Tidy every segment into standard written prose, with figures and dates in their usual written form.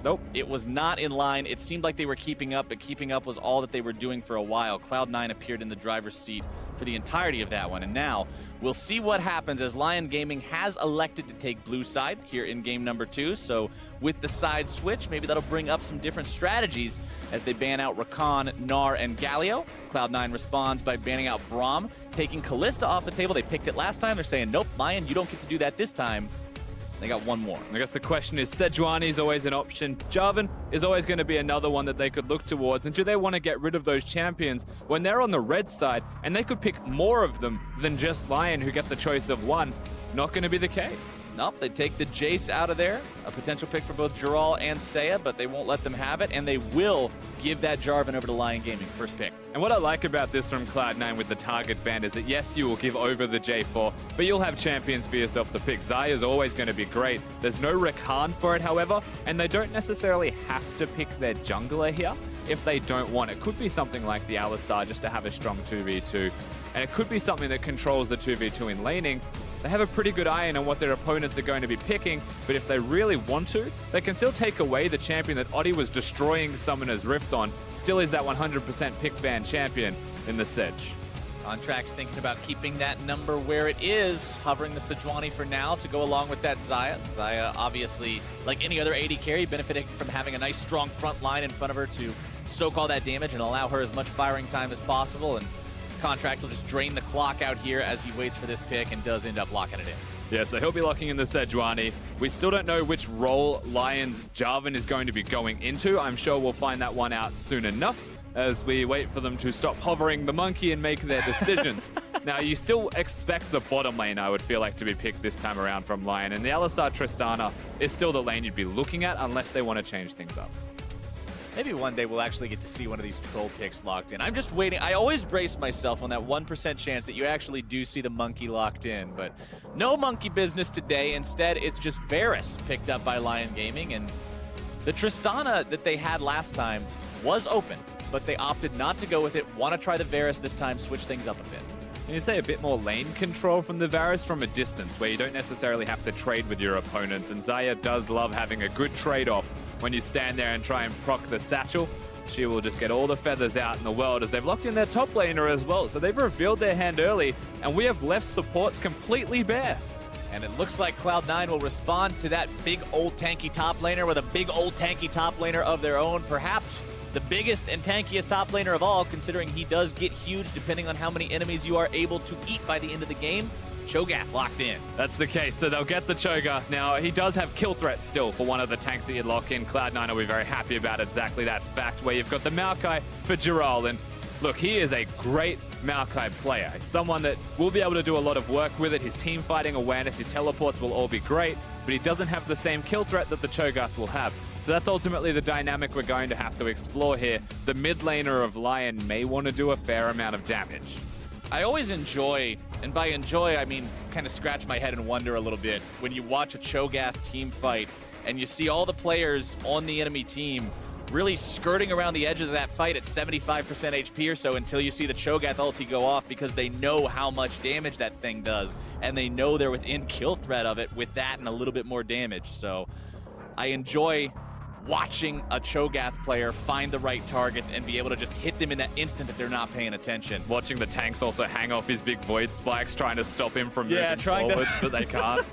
Nope. It was not in line. It seemed like they were keeping up, but keeping up was all that they were doing for a while. Cloud9 appeared in the driver's seat for the entirety of that one. And now we'll see what happens as LYN Gaming has elected to take blue side here in game number 2. So with the side switch, maybe that'll bring up some different strategies as they ban out Rakan, Gnar, and Galio. Cloud9 responds by banning out Braum, taking Kalista off the table. They picked it last time. They're saying, nope, LYN, you don't get to do that this time. They got one more. I guess the question is, Sejuani is always an option. Jarvan is always going to be another one that they could look towards. And do they want to get rid of those champions when they're on the red side and they could pick more of them than just LYN, who get the choice of one? Not going to be the case. Nope, they take the Jace out of there. A potential pick for both Jural and Saya, but they won't let them have it. And they will give that Jarvan over to LYN Gaming, first pick. And what I like about this from Cloud9 with the target ban is that, yes, you will give over the J4, but you'll have champions for yourself to pick. Xayah's always going to be great. There's no Rakan for it, however, and they don't necessarily have to pick their jungler here if they don't want. It could be something like the Alistar just to have a strong 2v2, and it could be something that controls the 2v2 in laning. They have a pretty good eye on what their opponents are going to be picking, but if they really want to, they can still take away the champion that Oddie was destroying Summoner's Rift on. Still is that 100% pick ban champion in the Sedge. Contract's thinking about keeping that number where it is, hovering the Sejuani for now to go along with that Xayah. Xayah, obviously, like any other AD carry, benefiting from having a nice, strong front line in front of her to soak all that damage and allow her as much firing time as possible. And Contracts will just drain the clock out here as he waits for this pick and does end up locking it in. Yeah, so he'll be locking in the Sejuani. We still don't know which role LYN's Jarvan is going to be going into. I'm sure we'll find that one out soon enough as we wait for them to stop hovering the monkey and make their decisions. Now, you still expect the bottom lane, I would feel like, to be picked this time around from LYN, and the Alistar Tristana is still the lane you'd be looking at unless they want to change things up. Maybe one day we'll actually get to see one of these troll picks locked in. I'm just waiting. I always brace myself on that 1% chance that you actually do see the monkey locked in, but no monkey business today. Instead, it's just Varus picked up by LYN Gaming, and the Tristana that they had last time was open, but they opted not to go with it. Want to try the Varus this time, switch things up a bit. And you'd say a bit more lane control from the Varus from a distance, where you don't necessarily have to trade with your opponents, and Xayah does love having a good trade-off when you stand there and try and proc the satchel. She will just get all the feathers out in the world as they've locked in their top laner as well. So they've revealed their hand early, and we have left supports completely bare. And it looks like Cloud9 will respond to that big old tanky top laner with a big old tanky top laner of their own. Perhaps the biggest and tankiest top laner of all, considering he does get huge depending on how many enemies you are able to eat by the end of the game. Cho'Gath locked in. That's the case, so they'll get the Cho'Gath. Now, he does have kill threat still for one of the tanks that you lock in. Cloud9 will be very happy about exactly that fact, where you've got the Maokai for Jural. And look, he is a great Maokai player. Someone that will be able to do a lot of work with it. His team fighting awareness, his teleports will all be great, but he doesn't have the same kill threat that the Cho'Gath will have. So that's ultimately the dynamic we're going to have to explore here. The mid laner of LYN may want to do a fair amount of damage. I always enjoy, and by enjoy I mean kind of scratch my head and wonder a little bit, when you watch a Cho'Gath team fight and you see all the players on the enemy team really skirting around the edge of that fight at 75% HP or so until you see the Cho'Gath ulti go off, because they know how much damage that thing does, and they know they're within kill threat of it with that and a little bit more damage. So I enjoy watching a Cho'Gath player find the right targets and be able to just hit them in that instant that they're not paying attention. Watching the tanks also hang off his big void spikes, trying to stop him from moving forward, but they can't.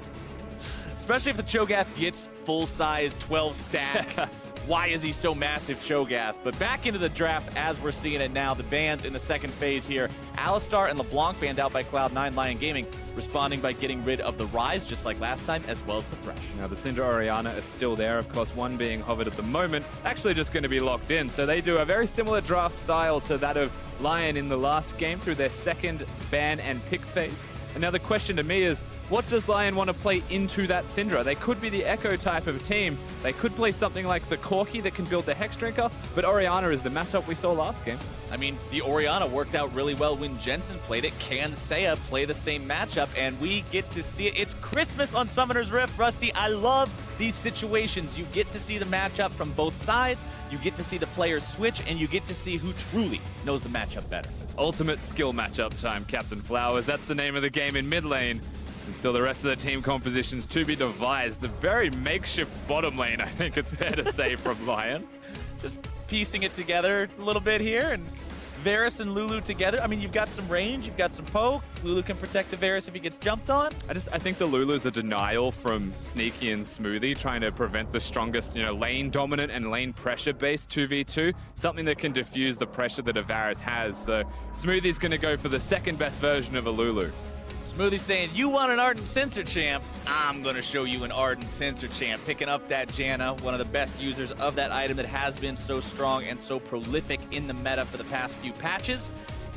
Especially if the Cho'Gath gets full-size 12 stack. Why is he so massive, Cho'Gath? But back into the draft as we're seeing it now. The bans in the second phase here. Alistar and LeBlanc banned out by Cloud9. LYN Gaming responding by getting rid of the Rise, just like last time, as well as the Thresh. Now, the Syndra Orianna is still there. Of course, one being hovered at the moment, actually just going to be locked in. So they do a very similar draft style to that of LYN in the last game through their second ban and pick phase. And now the question to me is, what does LYN want to play into that Syndra? They could be the Echo type of team. They could play something like the Corki that can build the Hex Drinker, but Orianna is the matchup we saw last game. I mean, the Orianna worked out really well when Jensen played it. Can Saya play the same matchup? And we get to see it. It's Christmas on Summoner's Rift, Rusty. I love these situations. You get to see the matchup from both sides. You get to see the players switch, and you get to see who truly knows the matchup better. It's ultimate skill matchup time, Captain Flowers. That's the name of the game in mid lane. And still the rest of the team compositions to be devised. The very makeshift bottom lane, I think it's fair to say, from LYN. Just piecing it together a little bit here, and Varus and Lulu together. I mean, you've got some range, you've got some poke. Lulu can protect the Varus if he gets jumped on. I think the Lulu's a denial from Sneaky and Smoothie, trying to prevent the strongest, lane dominant and lane pressure based 2v2, something that can diffuse the pressure that a Varus has. So Smoothie's going to go for the second best version of a Lulu. Smoothie saying, you want an Ardent Sensor champ? I'm going to show you an Ardent Sensor champ. Picking up that Janna, one of the best users of that item that has been so strong and so prolific in the meta for the past few patches.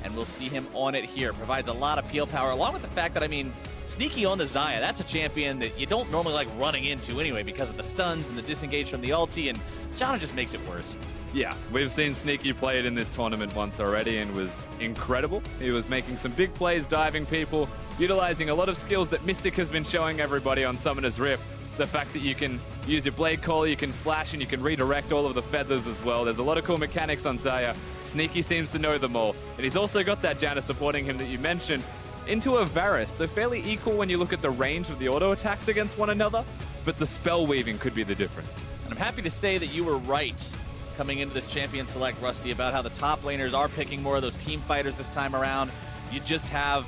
And we'll see him on it here. Provides a lot of peel power, along with the fact that, I mean, Sneaky on the Xayah, that's a champion that you don't normally like running into anyway because of the stuns and the disengage from the ulti, and Janna just makes it worse. Yeah, we've seen Sneaky play it in this tournament once already and was incredible. He was making some big plays, diving people, utilizing a lot of skills that Mystic has been showing everybody on Summoner's Rift. The fact that you can use your Blade Caller, you can flash, and you can redirect all of the feathers as well. There's a lot of cool mechanics on Xayah. Sneaky seems to know them all. And he's also got that Janna supporting him that you mentioned into a Varus. So fairly equal when you look at the range of the auto attacks against one another, but the spell weaving could be the difference. And I'm happy to say that you were right coming into this Champion Select, Rusty, about how the top laners are picking more of those team fighters this time around. You just have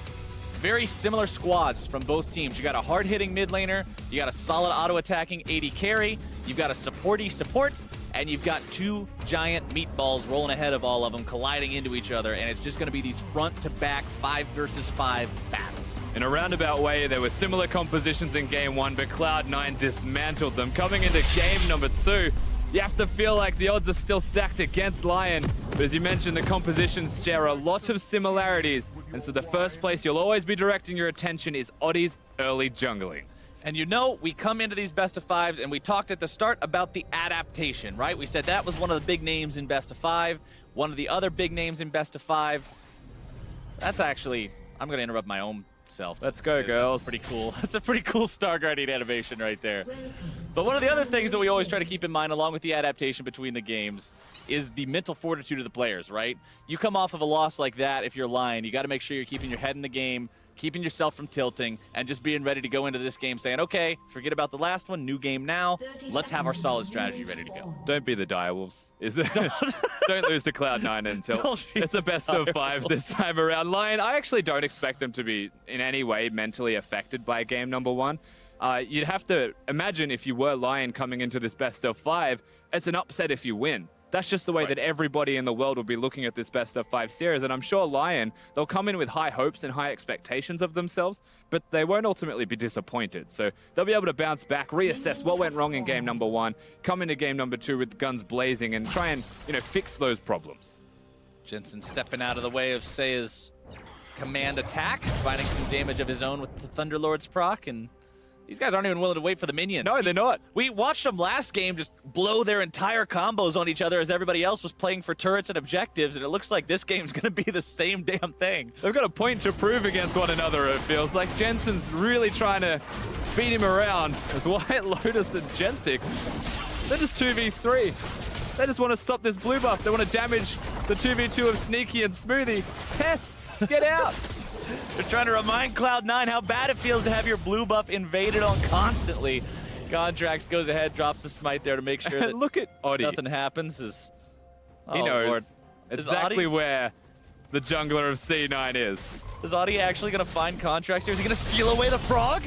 very similar squads from both teams. You got a hard-hitting mid laner, you got a solid auto-attacking AD carry, you've got a supporty support, and you've got two giant meatballs rolling ahead of all of them, colliding into each other, and it's just going to be these front-to-back 5 versus 5 battles. In a roundabout way, there were similar compositions in Game 1, but Cloud9 dismantled them. Coming into Game number 2, you have to feel like the odds are still stacked against LYN. But as you mentioned, the compositions share a lot of similarities. And so the first place you'll always be directing your attention is Oddie's early jungling. And we come into these best of 5s, and we talked at the start about the adaptation, right? We said that was one of the big names in best of 5. One of the other big names in best of 5. That's actually, I'm going to interrupt my own self. Let's go, girls. That's pretty cool. That's a pretty cool Star Guardian animation right there. But one of the other things that we always try to keep in mind, along with the adaptation between the games, is the mental fortitude of the players, right? You come off of a loss like that, if you're LYN, you got to make sure you're keeping your head in the game, keeping yourself from tilting, and just being ready to go into this game saying, okay, forget about the last one, new game now, let's have our solid strategy ready to go. Don't be the direwolves, is it? Don't lose to Cloud9 until it's a best of 5s this time around. LYN, I actually don't expect them to be in any way mentally affected by game number 1. You'd have to imagine if you were LYN coming into this best of 5, it's an upset if you win. That's just the way that everybody in the world will be looking at this best of 5 series. And I'm sure LYN, they'll come in with high hopes and high expectations of themselves, but they won't ultimately be disappointed. So they'll be able to bounce back, reassess what went wrong in game number 1, come into game number 2 with guns blazing and try and, fix those problems. Jensen stepping out of the way of Seiya's command attack, finding some damage of his own with the Thunderlord's proc, and these guys aren't even willing to wait for the minion. No, they're not. We watched them last game just blow their entire combos on each other as everybody else was playing for turrets and objectives, and it looks like this game's going to be the same damn thing. They've got a point to prove against one another, it feels like. Jensen's really trying to beat him around as White Lotus and Genthix, they're just 2v3. They just want to stop this blue buff. They want to damage the 2v2 of Sneaky and Smoothie. Pests, get out. They're trying to remind Cloud9 how bad it feels to have your blue buff invaded on constantly. Contracts goes ahead, drops the smite there to make sure that look at Oddie. Nothing happens. He knows Lord. exactly where the jungler of C9 is. Is Oddie actually going to find Contracts here? Is he going to steal away the frog?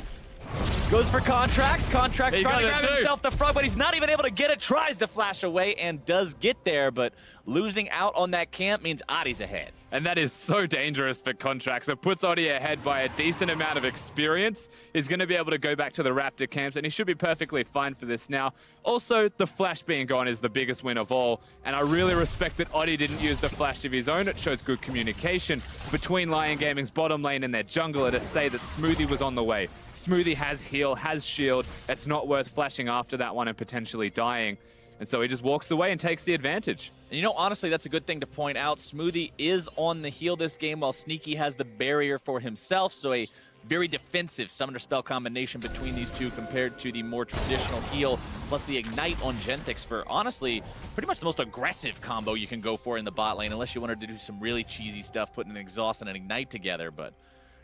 Goes for Contracts. Contracts trying to grab himself the frog, but he's not even able to get it. Tries to flash away and does get there, but losing out on that camp means Oddie's ahead. And that is so dangerous for Contracts. It puts Oddie ahead by a decent amount of experience. He's going to be able to go back to the Raptor camps, and he should be perfectly fine for this now. Also, the flash being gone is the biggest win of all, and I really respect that Oddie didn't use the flash of his own. It shows good communication between LYN Gaming's bottom lane and their jungler to say that Smoothie was on the way. Smoothie has heal, has shield. It's not worth flashing after that one and potentially dying. And so he just walks away and takes the advantage. And honestly, that's a good thing to point out. Smoothie is on the heal this game while Sneaky has the barrier for himself. So a very defensive summoner spell combination between these two compared to the more traditional heal, plus the ignite on Genthix for, honestly, pretty much the most aggressive combo you can go for in the bot lane, unless you wanted to do some really cheesy stuff, putting an exhaust and an ignite together. But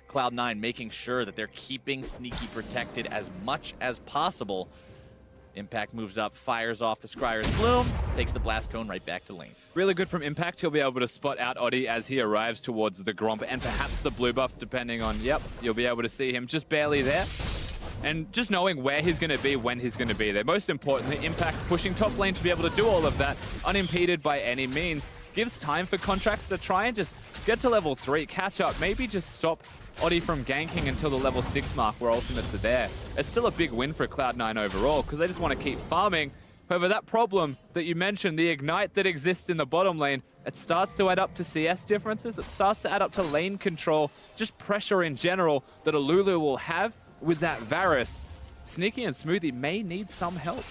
Cloud9 making sure that they're keeping Sneaky protected as much as possible. Impact moves up, fires off the Scryer's Bloom, takes the Blast Cone right back to lane. Really good from Impact. He'll be able to spot out Oddie as he arrives towards the Gromp and perhaps the blue buff, depending on, yep, you'll be able to see him just barely there. And just knowing where he's going to be, when he's going to be there. Most importantly, Impact pushing top lane to be able to do all of that, unimpeded by any means. Gives time for Contracts to try and just get to level 3, catch up, maybe just stop Oddie from ganking until the level 6 mark where ultimates are there. It's still a big win for Cloud9 overall because they just want to keep farming. However, that problem that you mentioned, the Ignite that exists in the bottom lane, it starts to add up to CS differences. It starts to add up to lane control, just pressure in general that a Lulu will have with that Varus. Sneaky and Smoothie may need some help.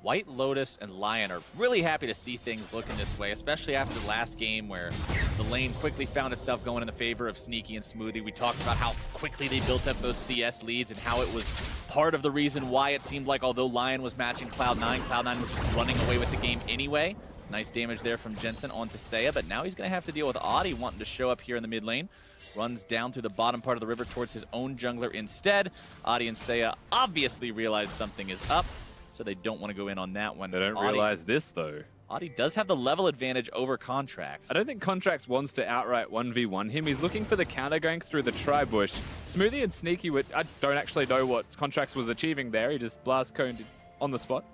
White Lotus and LYN are really happy to see things looking this way, especially after the last game where the lane quickly found itself going in the favor of Sneaky and Smoothie. We talked about how quickly they built up those CS leads and how it was part of the reason why it seemed like although LYN was matching Cloud9, Cloud9 was just running away with the game anyway. Nice damage there from Jensen onto Seiya, but now he's going to have to deal with Oddie wanting to show up here in the mid lane. Runs down through the bottom part of the river towards his own jungler instead. Oddie and Seiya obviously realize something is up, so they don't want to go in on that one. They don't realize this, though. Oddie does have the level advantage over Contracts. I don't think Contracts wants to outright 1v1 him. He's looking for the counter going through the tri-bush. Smoothie and Sneaky, I don't actually know what Contracts was achieving there. He just blast coned on the spot.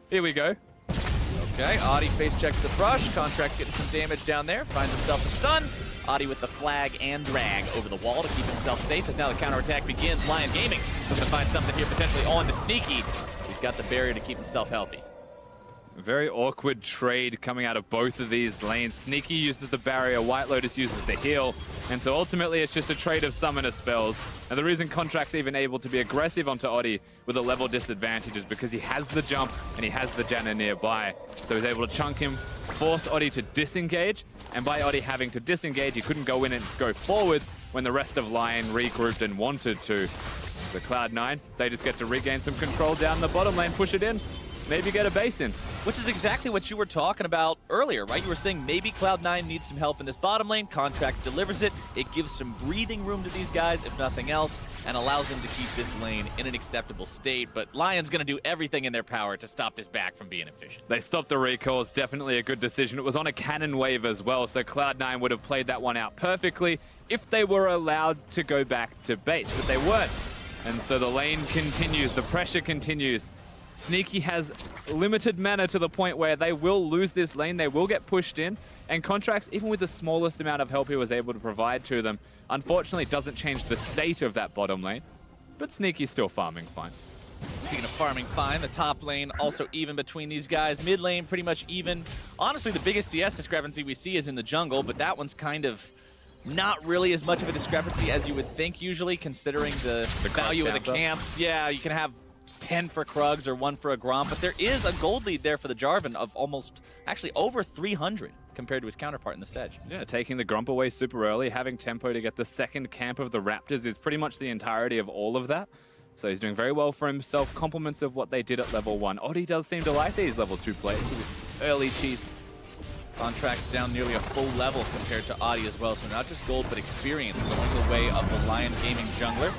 Here we go. Okay, Oddie face checks the brush. Contracts getting some damage down there. Finds himself a stun. Oddie with the flag and drag over the wall to keep himself safe as now the counterattack begins. LYN Gaming looking to find something here potentially on to Sneaky. He's got the barrier to keep himself healthy. Very awkward trade coming out of both of these lanes. Sneaky uses the barrier, White Lotus uses the heal, and so ultimately it's just a trade of summoner spells. And the reason Contract's even able to be aggressive onto Oddie with a level disadvantage is because he has the jump and he has the Janna nearby. So he's able to chunk him, forced Oddie to disengage, and by Oddie having to disengage, he couldn't go in and go forwards when the rest of LYN regrouped and wanted to. The Cloud9, they just get to regain some control down the bottom lane, push it in, maybe get a base in. Which is exactly what you were talking about earlier, right? You were saying maybe Cloud9 needs some help in this bottom lane. Contracts delivers it. It gives some breathing room to these guys, if nothing else, and allows them to keep this lane in an acceptable state. But LYN's going to do everything in their power to stop this back from being efficient. They stopped the recalls. Definitely a good decision. It was on a cannon wave as well, so Cloud9 would have played that one out perfectly if they were allowed to go back to base, but they weren't. And so the lane continues. The pressure continues. Sneaky has limited mana to the point where they will lose this lane, they will get pushed in, and Contracts, even with the smallest amount of help he was able to provide to them, unfortunately doesn't change the state of that bottom lane, but Sneaky's still farming fine. Speaking of farming fine, the top lane also even between these guys, mid lane pretty much even. Honestly, the biggest CS discrepancy we see is in the jungle, but that one's kind of not really as much of a discrepancy as you would think usually, considering the value of the camps. Yeah, you can have 10 for Krugs or 1 for a Gromp, but there is a gold lead there for the Jarvan of almost, actually over 300 compared to his counterpart in the Sedge. Yeah, taking the Gromp away super early, having tempo to get the second camp of the Raptors is pretty much the entirety of all of that. So he's doing very well for himself, compliments of what they did at level 1. Oddie does seem to like these level 2 plays with early cheeses. Contracts down nearly a full level compared to Oddie as well, so not just gold, but experience going the way of the LYN Gaming jungler.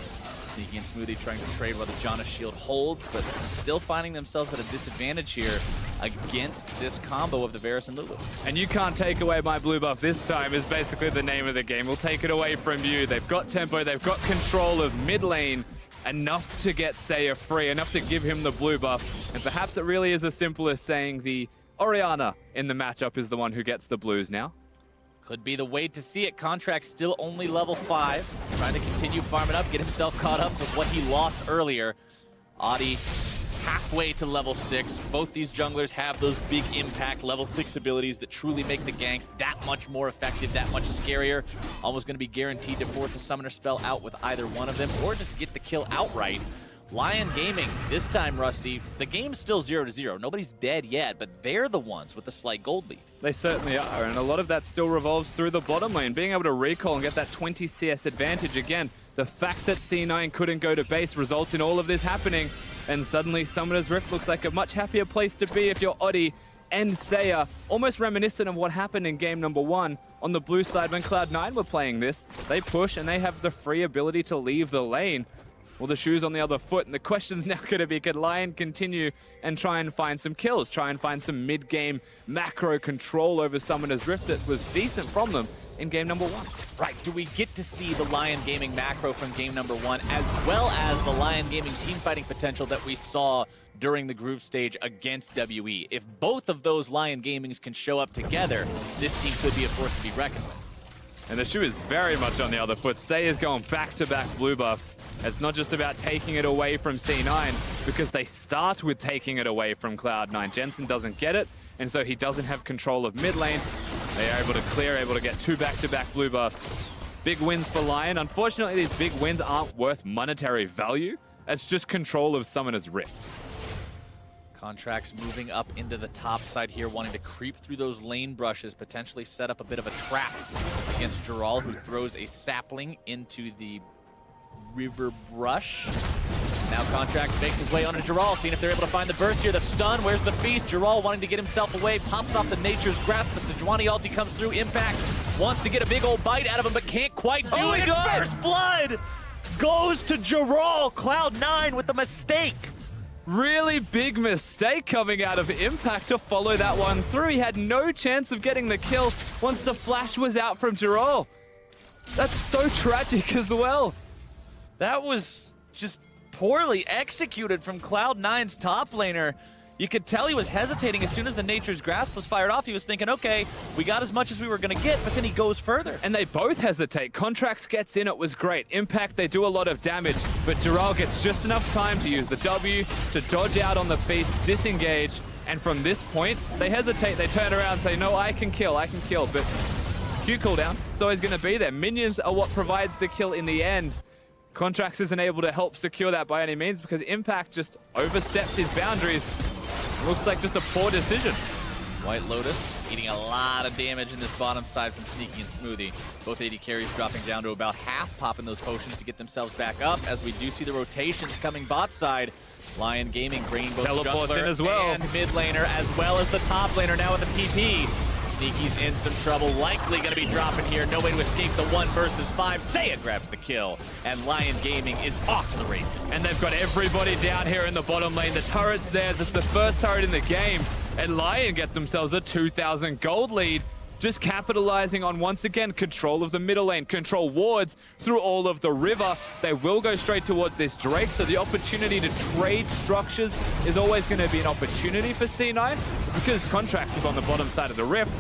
Sneaky and Smoothie trying to trade while the Janna shield holds, but still finding themselves at a disadvantage here against this combo of the Varus and Lulu. And you can't take away my blue buff this time is basically the name of the game. We'll take it away from you. They've got tempo, they've got control of mid lane, enough to get Seiya free, enough to give him the blue buff. And perhaps it really is as simple as saying the Orianna in the matchup is the one who gets the blues now. Could be the way to see it. Contract still only level 5. Trying to continue farming up, get himself caught up with what he lost earlier. Oddie halfway to level 6. Both these junglers have those big impact level 6 abilities that truly make the ganks that much more effective, that much scarier. Almost going to be guaranteed to force a summoner spell out with either one of them or just get the kill outright. LYN Gaming, this time, Rusty, the game's still 0-0. Nobody's dead yet, but they're the ones with the slight gold lead. They certainly are, and a lot of that still revolves through the bottom lane. Being able to recall and get that 20 CS advantage again. The fact that C9 couldn't go to base results in all of this happening, and suddenly Summoner's Rift looks like a much happier place to be if you're Oddie. and Saya, almost reminiscent of what happened in game number 1 on the blue side when Cloud9 were playing this. They push and they have the free ability to leave the lane. Well, the shoe's on the other foot, and the question's now going to be, can LYN continue and try and find some kills, try and find some mid-game macro control over Summoner's Rift that was decent from them in game number 1. Right, do we get to see the LYN Gaming macro from game number 1 as well as the LYN Gaming team fighting potential that we saw during the group stage against WE? If both of those LYN Gamings can show up together, this team could be a force to be reckoned with. And the shoe is very much on the other foot. Saya's going back-to-back blue buffs. It's not just about taking it away from C9, because they start with taking it away from Cloud9. Jensen doesn't get it, and so he doesn't have control of mid lane. They are able to clear, able to get 2 back-to-back blue buffs. Big wins for LYN. Unfortunately, these big wins aren't worth monetary value. It's just control of Summoner's Rift. Contracts moving up into the top side here, wanting to creep through those lane brushes, potentially set up a bit of a trap against Jural, who throws a sapling into the river brush. Now Contracts makes his way onto Jural, seeing if they're able to find the burst here. The stun, where's the feast? Jural wanting to get himself away, pops off the Nature's Grasp. The Sejuani ulti comes through. Impact wants to get a big old bite out of him, but can't quite do it. First blood goes to Jural. Cloud9 with the mistake. Really big mistake coming out of Impact to follow that one through. He had no chance of getting the kill once the flash was out from Jural. That's so tragic as well. That was just poorly executed from Cloud9's top laner. You could tell he was hesitating as soon as the Nature's Grasp was fired off. He was thinking, okay, we got as much as we were going to get, but then he goes further. And they both hesitate. Contracts gets in, it was great. Impact, they do a lot of damage, but Jural gets just enough time to use the W, to dodge out on the feast, disengage, and from this point, they hesitate, they turn around and say, no, I can kill, but Q cooldown, it's always going to be there. Minions are what provides the kill in the end. Contracts isn't able to help secure that by any means because Impact just overstepped his boundaries. Looks like just a poor decision. White Lotus eating a lot of damage in this bottom side from Sneaky and Smoothie. Both AD carries dropping down to about half, popping those potions to get themselves back up as we do see the rotations coming bot side. LYN Gaming bringing both Teleport in jungler as well. and mid laner as well as the top laner now with the TP. Sneaky's in some trouble, likely going to be dropping here. No way to escape the 1 versus 5. Saya grabs the kill, and LYN Gaming is off to the races. And they've got everybody down here in the bottom lane. The turret's theirs. It's the first turret in the game. And LYN get themselves a 2,000 gold lead. Just capitalizing on, once again, control of the middle lane, control wards through all of the river. They will go straight towards this Drake, so the opportunity to trade structures is always going to be an opportunity for C9. Because Contracts was on the bottom side of the rift,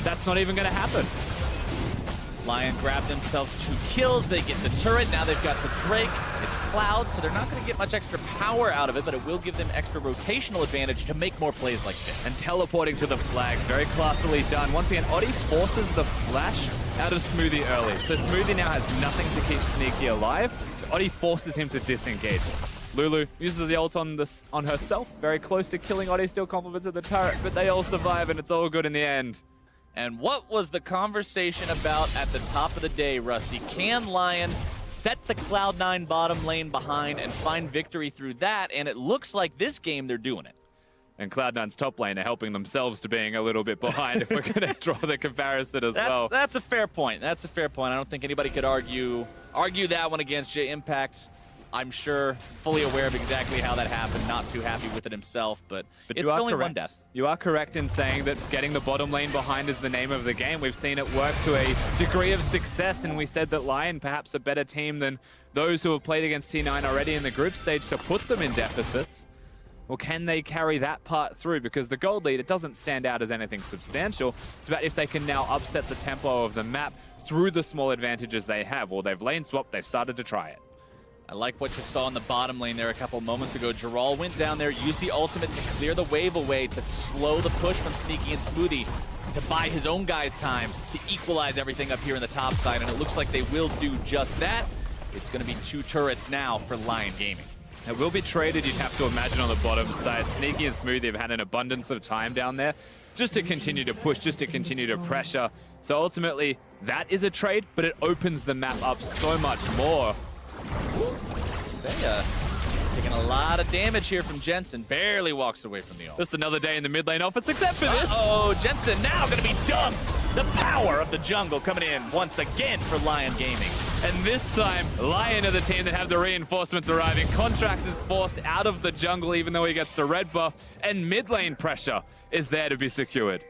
that's not even going to happen. LYN grabbed themselves 2 kills. They get the turret. Now they've got the Drake. It's Cloud, so they're not going to get much extra power out of it, but it will give them extra rotational advantage to make more plays like this. And teleporting to the flags, very classily done. Once again, Oddie forces the flash out of Smoothie early. So Smoothie now has nothing to keep Sneaky alive. Oddie forces him to disengage. Lulu uses the ult on herself, very close to killing Oddie, still compliments of the turret, but they all survive and it's all good in the end. And what was the conversation about at the top of the day, Rusty? Can LYN set the Cloud9 bottom lane behind and find victory through that? And it looks like this game they're doing it. And Cloud9's top lane are helping themselves to being a little bit behind if we're going to draw the comparison as well. That's a fair point. That's a fair point. I don't think anybody could argue that one against you. Impact, I'm sure, fully aware of exactly how that happened. Not too happy with it himself, but it's only one death. You are correct in saying that getting the bottom lane behind is the name of the game. We've seen it work to a degree of success, and we said that LYN, perhaps a better team than those who have played against C9 already in the group stage, to put them in deficits. Well, can they carry that part through? Because the gold lead, it doesn't stand out as anything substantial. It's about if they can now upset the tempo of the map through the small advantages they have. Well, they've lane swapped, they've started to try it. I like what you saw in the bottom lane there a couple moments ago. Jural went down there, used the ultimate to clear the wave away, to slow the push from Sneaky and Smoothie, to buy his own guys time, to equalize everything up here in the top side, and it looks like they will do just that. It's going to be 2 turrets now for LYN Gaming. It will be traded, you'd have to imagine, on the bottom side. Sneaky and Smoothie have had an abundance of time down there just to continue to push, just to continue to pressure. So ultimately, that is a trade, but it opens the map up so much more. Saya Taking a lot of damage here from Jensen. Barely walks away from the ult. Just another day in the mid lane offense, except for this. Oh, Jensen now going to be dunked. The power of the jungle coming in once again for LYN Gaming. And this time, LYN are the team that have the reinforcements arriving. Contracts is forced out of the jungle even though he gets the red buff. And mid lane pressure is there to be secured.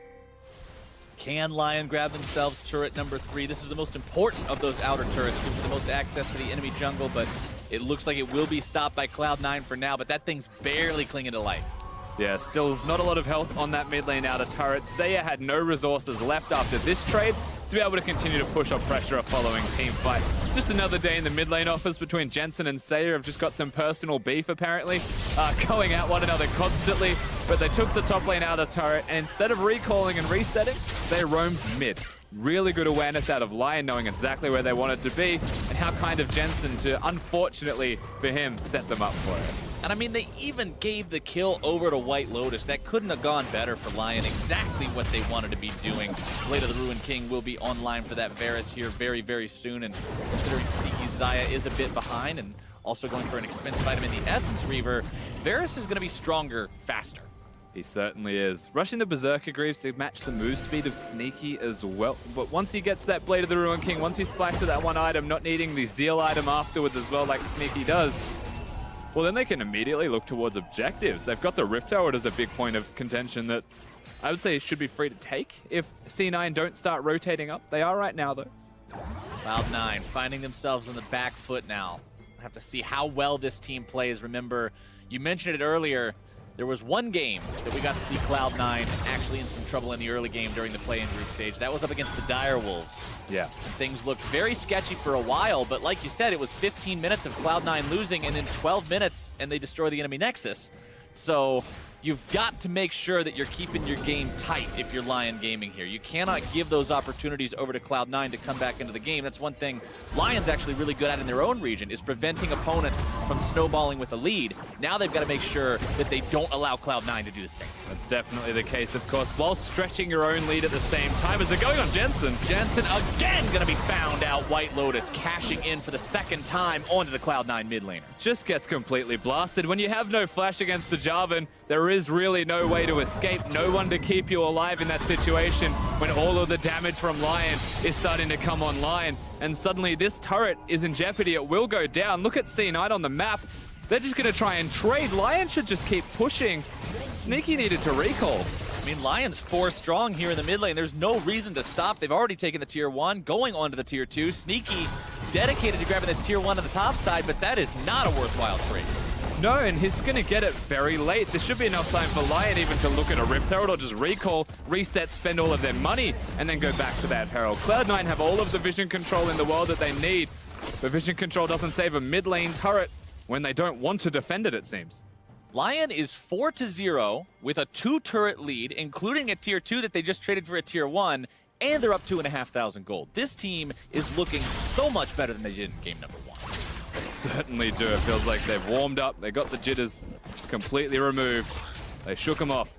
Can LYN grab themselves turret number 3? This is the most important of those outer turrets. Gives the most access to the enemy jungle, but it looks like it will be stopped by Cloud9 for now, but that thing's barely clinging to life. Yeah, still not a lot of health on that mid lane outer turret. Seiya had no resources left after this trade to be able to continue to push up pressure a following team fight. Just another day in the mid lane offense between Jensen and Seiya. Have just got some personal beef apparently, going at one another constantly, but they took the top lane outer turret and instead of recalling and resetting, they roamed mid. Really good awareness out of LYN, knowing exactly where they wanted to be and how kind of Jensen to, unfortunately for him, set them up for it. And I mean, they even gave the kill over to White Lotus. That couldn't have gone better for LYN. Exactly what they wanted to be doing. Blade of the Ruined King will be online for that Varus here very, very soon. And considering Sneaky Xayah is a bit behind and also going for an expensive item in the Essence Reaver, Varus is going to be stronger faster. He certainly is. Rushing the Berserker Greaves to match the move speed of Sneaky as well. But once he gets that Blade of the Ruined King, once he splashes to that one item, not needing the Zeal item afterwards as well like Sneaky does, well, then they can immediately look towards objectives. They've got the Rift Herald as a big point of contention that I would say should be free to take if C9 don't start rotating up. They are right now, though. Cloud9 finding themselves on the back foot now. Have to see how well this team plays. Remember, you mentioned it earlier, there was one game that we got to see Cloud9 actually in some trouble in the early game during the play-in group stage. That was up against the Dire Wolves. Yeah. Things looked very sketchy for a while, but like you said, it was 15 minutes of Cloud9 losing and then 12 minutes and they destroy the enemy Nexus. So you've got to make sure that you're keeping your game tight if you're LYN Gaming here. You cannot give those opportunities over to Cloud9 to come back into the game. That's one thing LYN's actually really good at in their own region, is preventing opponents from snowballing with a lead. Now they've got to make sure that they don't allow Cloud9 to do the same. That's definitely the case, of course, while stretching your own lead at the same time as they're going on Jensen. Jensen again going to be found out. White Lotus cashing in for the second time onto the Cloud9 mid laner. Just gets completely blasted. When you have no flash against the Jarvan, there is really no way to escape, no one to keep you alive in that situation when all of the damage from LYN is starting to come online. And suddenly this turret is in jeopardy, it will go down. Look at C9 on the map. They're just going to try and trade. LYN should just keep pushing. Sneaky needed to recall. I mean, LYN's 4 strong here in the mid lane. There's no reason to stop. They've already taken the tier 1, going on to the tier 2. Sneaky dedicated to grabbing this tier 1 on the top side, but that is not a worthwhile trade. No, and he's going to get it very late. There should be enough time for LYN even to look at a Rift Herald or just recall, reset, spend all of their money, and then go back to that Herald. Cloud9 have all of the vision control in the world that they need, but vision control doesn't save a mid lane turret when they don't want to defend it, it seems. LYN is 4-0 with a 2-turret lead, including a tier 2 that they just traded for a tier 1, and they're up 2,500 gold. This team is looking so much better than they did in game number 1. They certainly do. It feels like they've warmed up. They got the jitters completely removed. They shook them off.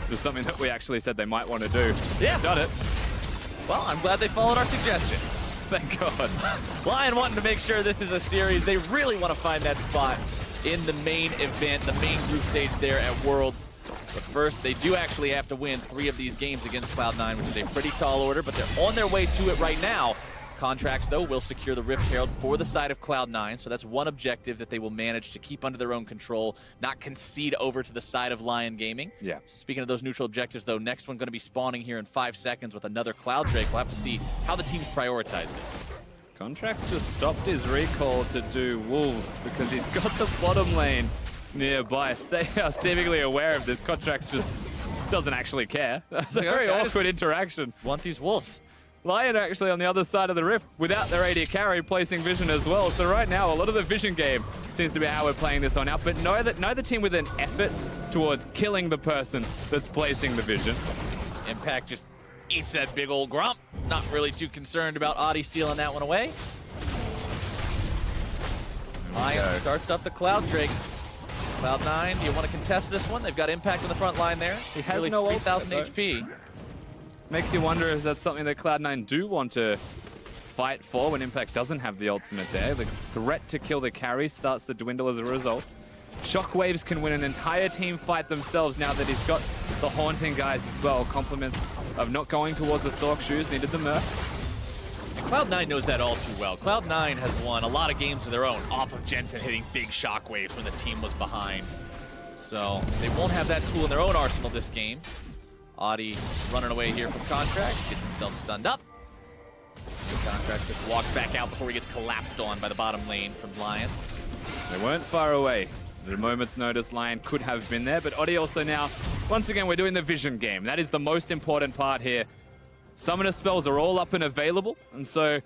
It was something that we actually said they might want to do. Yeah. Done it. Well, I'm glad they followed our suggestion. Thank God. LYN wanting to make sure this is a series. They really want to find that spot in the main event, the main group stage there at Worlds. But first, they do actually have to win 3 of these games against Cloud9, which is a pretty tall order, but they're on their way to it right now. Contracts, though, will secure the Rift Herald for the side of Cloud9, so that's one objective that they will manage to keep under their own control, not concede over to the side of LYN Gaming. Yeah. So speaking of those neutral objectives, though, next one going to be spawning here in 5 seconds with another Cloud Drake. We'll have to see how the teams prioritize this. Contracts just stopped his recall to do Wolves because he's got the bottom lane nearby. Seemingly aware of this, Contracts just doesn't actually care. That's a very awkward interaction. Want these Wolves. LYN actually on the other side of the Rift without their AD carry placing vision as well. So right now, a lot of the vision game seems to be how we're playing this on out. But neither team with an effort towards killing the person that's placing the vision. Impact just eats that big old grump. Not really too concerned about Audi stealing that one away. LYN starts up the Cloud Drake. Cloud9, do you want to contest this one? They've got Impact on the front line there. He has Nearly no 3,000 ult, HP. Makes you wonder if that's something that Cloud9 do want to fight for when Impact doesn't have the ultimate there. The threat to kill the carry starts to dwindle as a result. Shockwaves can win an entire team fight themselves now that he's got the Haunting guys as well. Compliments of not going towards the Sork shoes, needed the Mercs. And Cloud9 knows that all too well. Cloud9 has won a lot of games of their own off of Jensen hitting big shockwaves when the team was behind. So they won't have that tool in their own arsenal this game. Audi running away here from Contract, gets himself stunned up. And Contract just walks back out before he gets collapsed on by the bottom lane from LYN. They weren't far away. At a moment's notice, LYN could have been there, but Audi also now, once again, we're doing the vision game. That is the most important part here. Summoner spells are all up and available, and so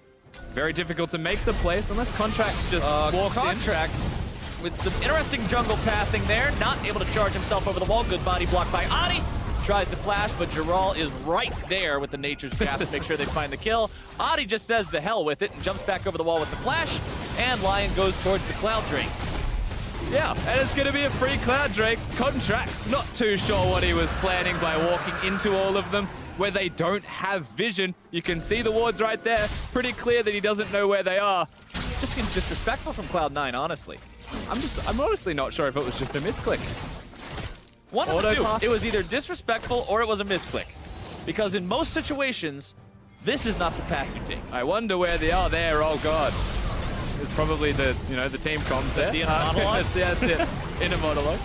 very difficult to make the place unless Contracts just walked Contracts with some interesting jungle pathing there, not able to charge himself over the wall. Good body block by Audi. Tries to flash, but Giral is right there with the Nature's Grasp to make sure they find the kill. Audi just says the hell with it and jumps back over the wall with the flash, and LYN goes towards the Cloud Drake. Yeah, and it's going to be a free Cloud Drake. Contracts not too sure what he was planning by walking into all of them where they don't have vision. You can see the wards right there. Pretty clear that he doesn't know where they are. Just seems disrespectful from Cloud9, honestly. I'm honestly not sure if it was just a misclick. One of the two. It was either disrespectful or it was a misclick. Because in most situations, this is not the path you take. I wonder where they are there. Oh god. It's probably the team comms there. The inner monologue? that's it. Inner monologue.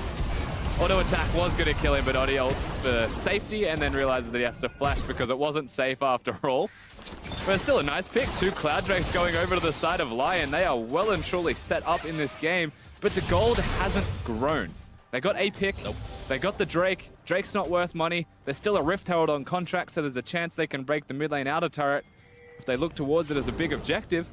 Auto attack was going to kill him, but Audi ults for safety and then realizes that he has to flash because it wasn't safe after all. But it's still a nice pick. 2 Cloud Drakes going over to the side of LYN. They are well and truly set up in this game, but the gold hasn't grown. They got a pick. Nope. They got the Drake. Drake's not worth money. There's still a Rift Herald on contract, so there's a chance they can break the mid lane outer turret if they look towards it as a big objective.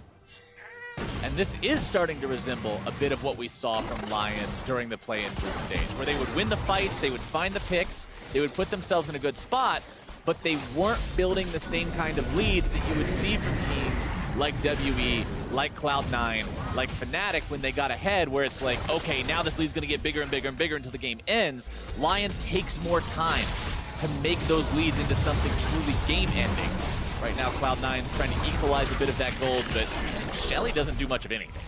And this is starting to resemble a bit of what we saw from LYN during the play-in group stage, where they would win the fights, they would find the picks, they would put themselves in a good spot, but they weren't building the same kind of leads that you would see from teams like WE, like Cloud9, like Fnatic when they got ahead, where it's like, okay, now this lead's going to get bigger and bigger and bigger until the game ends. LYN takes more time to make those leads into something truly game-ending. Right now, Cloud9's trying to equalize a bit of that gold, but Shelly doesn't do much of anything.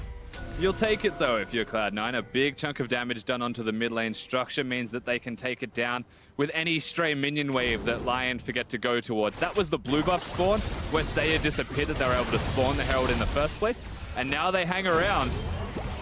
You'll take it though if you're Cloud9. A big chunk of damage done onto the mid lane structure means that they can take it down with any stray minion wave that LYN forget to go towards. That was the blue buff spawn where Saya disappeared that they were able to spawn the Herald in the first place, and now they hang around.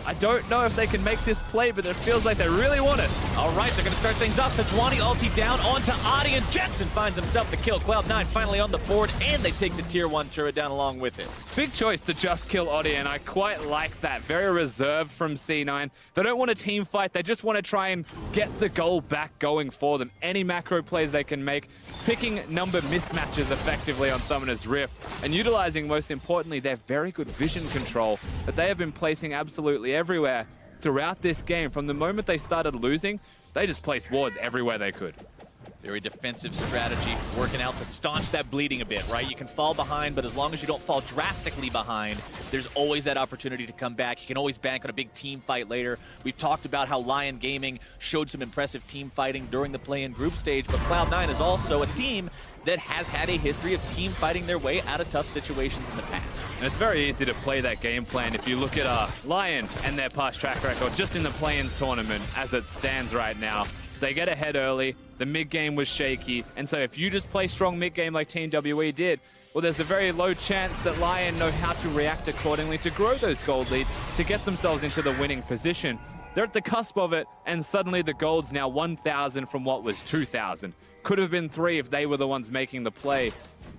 I don't know if they can make this play, but it feels like they really want it. All right, they're going to start things off. Sejuani ulti down onto Audi, and Jensen finds himself the kill. Cloud9 finally on the board, and they take the tier 1 turret down along with it. Big choice to just kill Audi, and I quite like that. Very reserved from C9. They don't want a team fight. They just want to try and get the goal back going for them. Any macro plays they can make, picking number mismatches effectively on Summoner's Rift, and utilizing, most importantly, their very good vision control that they have been placing absolutely everywhere throughout this game. From the moment they started losing, they just placed wards everywhere they could. Very defensive strategy, working out to staunch that bleeding a bit, right? You can fall behind, but as long as you don't fall drastically behind, there's always that opportunity to come back. You can always bank on a big team fight later. We've talked about how LYN Gaming showed some impressive team fighting during the play-in group stage, but Cloud9 is also a team that has had a history of team fighting their way out of tough situations in the past. And it's very easy to play that game plan if you look at LYN and their past track record just in the play-ins tournament as it stands right now. They get ahead early, the mid-game was shaky, and so if you just play strong mid-game like Team WE did, well, there's a very low chance that LYN know how to react accordingly to grow those gold leads to get themselves into the winning position. They're at the cusp of it, and suddenly the gold's now 1,000 from what was 2,000. Could have been 3 if they were the ones making the play,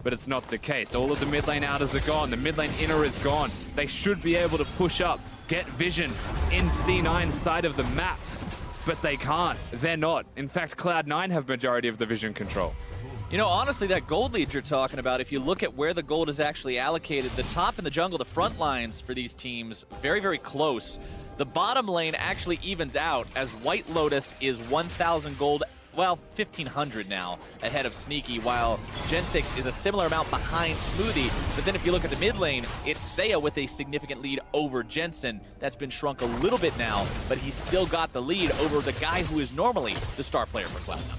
but it's not the case. All of the mid lane outers are gone. The mid lane inner is gone. They should be able to push up, get vision in C9's side of the map, but they can't. They're not. In fact, Cloud9 have majority of the vision control. You know, honestly, that gold lead you're talking about, if you look at where the gold is actually allocated, the top and the jungle, the front lines for these teams, very, very close. The bottom lane actually evens out as White Lotus is 1,000 gold, well, 1,500 now ahead of Sneaky, while Genthix is a similar amount behind Smoothie. But then if you look at the mid lane, it's Saya with a significant lead over Jensen. That's been shrunk a little bit now, but he's still got the lead over the guy who is normally the star player for Cloud9.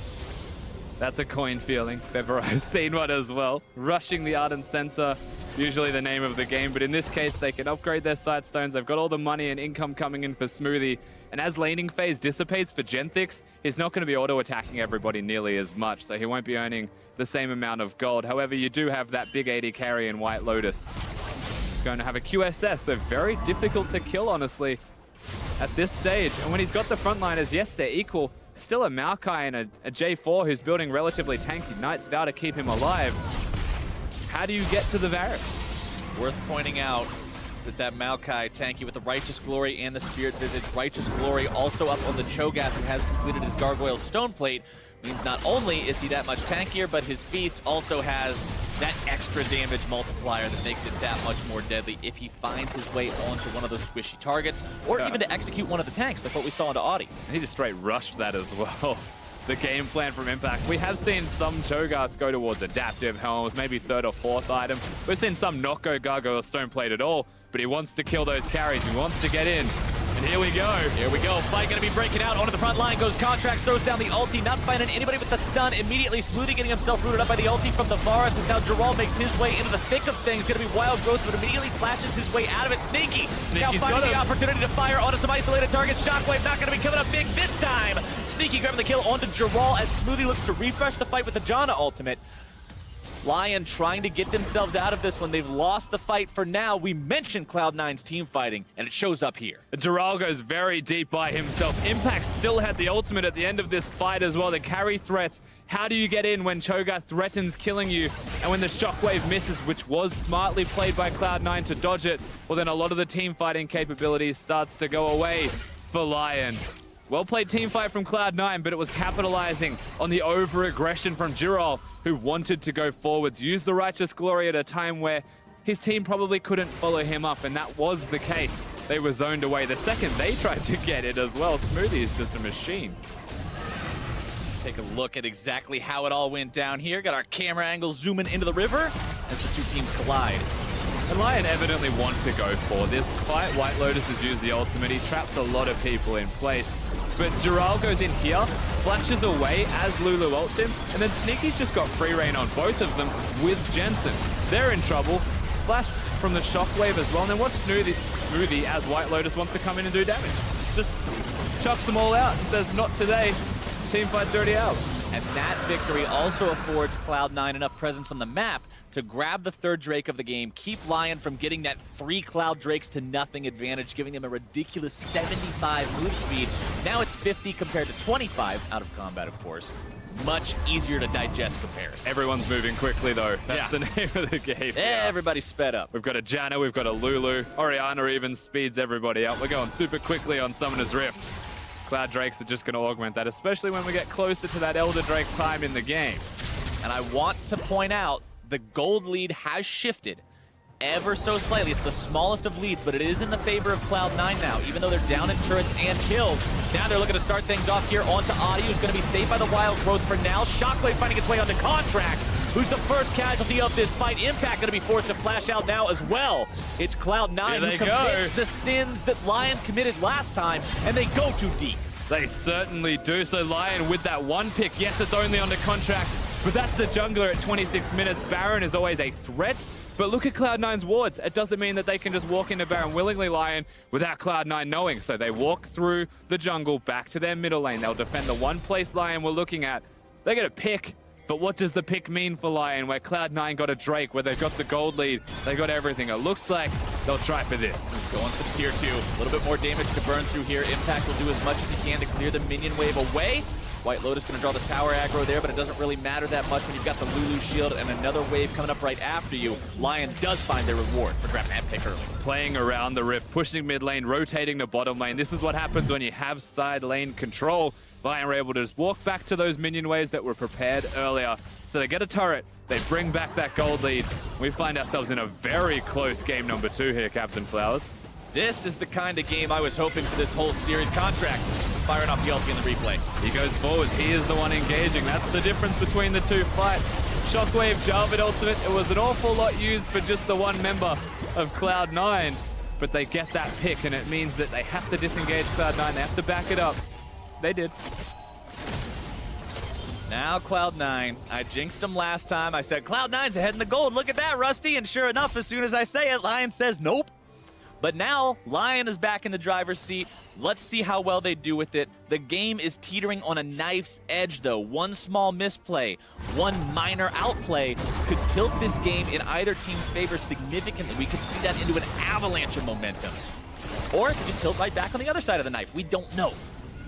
That's a coin feeling, if ever I've seen one as well. Rushing the Ardent Sensor usually the name of the game, but in this case, they can upgrade their sight stones. They've got all the money and income coming in for Smoothie. And as laning phase dissipates for Genthix, he's not going to be auto-attacking everybody nearly as much, so he won't be earning the same amount of gold. However, you do have that big AD carry in White Lotus. Going to have a QSS, so very difficult to kill, honestly, at this stage. And when he's got the frontliners, yes, they're equal. Still a Maokai and a J4 who's building relatively tanky. Knight's Vow to keep him alive. How do you get to the Varus? Worth pointing out that Maokai tanky with the Righteous Glory and the Spirit Visage. Righteous Glory also up on the Cho'Gath, who has completed his Gargoyle Stone Plate. Means not only is he that much tankier, but his Feast also has that extra damage multiplier that makes it that much more deadly if he finds his way onto one of those squishy targets, or even to execute one of the tanks, like what we saw into Audi. And he just straight rushed that as well. The game plan from Impact. We have seen some Cho'Gaths go towards adaptive helms, maybe third or fourth item. We've seen some not go Gargoyle Stone Plate at all, but he wants to kill those carries. He wants to get in. And here we go. Here we go. Fight going to be breaking out onto the front line. Goes Contracts, throws down the ulti. Not finding anybody with the stun. Immediately Smoothie getting himself rooted up by the ulti from the Varus. As now Geralt makes his way into the thick of things. Going to be Wild Growth, but immediately flashes his way out of it. Sneaky now finding the opportunity to fire onto some isolated targets. Shockwave not going to be coming up big this time. Sneaky grabbing the kill onto Geralt as Smoothie looks to refresh the fight with the Janna ultimate. LYN trying to get themselves out of this one. They've lost the fight for now. We mentioned Cloud9's team fighting, and it shows up here. Dural goes very deep by himself. Impact still had the ultimate at the end of this fight as well. The carry threats. How do you get in when Cho'Gath threatens killing you? And when the Shockwave misses, which was smartly played by Cloud9 to dodge it, well then a lot of the team fighting capabilities starts to go away for LYN. Well played team fight from Cloud9, but it was capitalizing on the over-aggression from Dural, who wanted to go forwards, use the Righteous Glory at a time where his team probably couldn't follow him up, and that was the case. They were zoned away. The second they tried to get it as well, Smoothie is just a machine. Take a look at exactly how it all went down here. Got our camera angle zooming into the river as the two teams collide. And LYN evidently want to go for this fight. White Lotus has used the ultimate. He traps a lot of people in place. But Dural goes in here, flashes away as Lulu ults him, and then Sneaky's just got free reign on both of them with Jensen. They're in trouble. Flash from the Shockwave as well, and then watch Smoothie as White Lotus wants to come in and do damage. Just chucks them all out and says, not today. Team fight's already ours. And that victory also affords Cloud9 enough presence on the map to grab the third Drake of the game, keep LYN from getting that 3 Cloud Drakes to nothing advantage, giving them a ridiculous 75 move speed. Now it's 50 compared to 25 out of combat, of course. Much easier to digest comparison. Everyone's moving quickly, though. That's the name of the game. Everybody's sped up. We've got a Janna, we've got a Lulu. Orianna even speeds everybody up. We're going super quickly on Summoner's Rift. Cloud Drakes are just going to augment that, especially when we get closer to that Elder Drake time in the game. And I want to point out, the gold lead has shifted ever so slightly. It's the smallest of leads, but it is in the favor of Cloud9 now, even though they're down in turrets and kills. Now they're looking to start things off here onto Audi, who's going to be saved by the Wild Growth for now. Shockwave finding its way onto Contracts, who's the first casualty of this fight. Impact going to be forced to flash out now as well. It's Cloud9 who commits the sins that LYN committed last time, and they go too deep. They certainly do. So LYN with that one pick, yes, it's only onto Contracts, but that's the jungler at 26 minutes. Baron is always a threat, but look at Cloud9's wards. It doesn't mean that they can just walk into Baron willingly, LYN, without Cloud9 knowing. So they walk through the jungle back to their middle lane. They'll defend the one place LYN we're looking at. They're going to pick, but what does the pick mean for LYN, where Cloud9 got a Drake, where they've got the gold lead, they got everything. It looks like they'll try for this. Going for tier 2. A little bit more damage to burn through here. Impact will do as much as he can to clear the minion wave away. White Lotus going to draw the tower aggro there, but it doesn't really matter that much when you've got the Lulu shield and another wave coming up right after you. LYN does find their reward for grabbing that pick early. Playing around the rift, pushing mid lane, rotating the bottom lane. This is what happens when you have side lane control. LYN were able to just walk back to those minion waves that were prepared earlier. So they get a turret, they bring back that gold lead. We find ourselves in a very close game number 2 here, Captain Flowers. This is the kind of game I was hoping for this whole series. Contracts firing off the ulti in the replay. He goes forward. He is the one engaging. That's the difference between the two fights. Shockwave, Jarvan ultimate. It was an awful lot used for just the one member of Cloud9, but they get that pick, and it means that they have to disengage Cloud9. They have to back it up. They did. Now Cloud9. I jinxed him last time. I said, Cloud9's ahead in the gold. Look at that, Rusty. And sure enough, as soon as I say it, LYN says nope. But now, LYN is back in the driver's seat. Let's see how well they do with it. The game is teetering on a knife's edge, though. One small misplay, one minor outplay could tilt this game in either team's favor significantly. We could see that into an avalanche of momentum. Or it could just tilt right back on the other side of the knife. We don't know.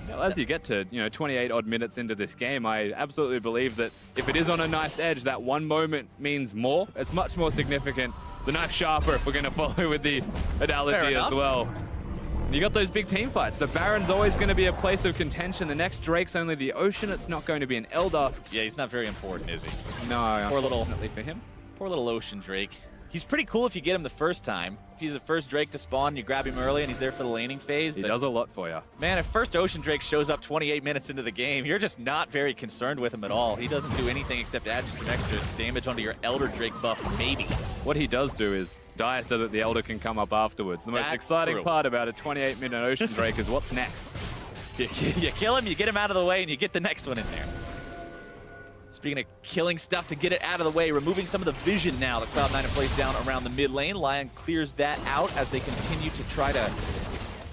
Well, as you get to 28 odd minutes into this game, I absolutely believe that if it is on a knife's edge, that one moment means more. It's much more significant. The knife sharper, if we're going to follow with the analogy as well. You got those big team fights. The Baron's always going to be a place of contention. The next Drake's only the Ocean. It's not going to be an Elder. Yeah, he's not very important, is he? No, unfortunately for him. Poor little Ocean Drake. He's pretty cool if you get him the first time. If he's the first Drake to spawn, you grab him early and he's there for the laning phase. He does a lot for you. Man, if first Ocean Drake shows up 28 minutes into the game, you're just not very concerned with him at all. He doesn't do anything except add just some extra damage onto your Elder Drake buff, maybe. What he does do is die so that the Elder can come up afterwards. The most exciting part about a 28-minute Ocean Drake is what's next. You kill him, you get him out of the way, and you get the next one in there. Speaking of killing stuff to get it out of the way, removing some of the vision now that Cloud9 have placed down around the mid lane. LYN clears that out as they continue to try to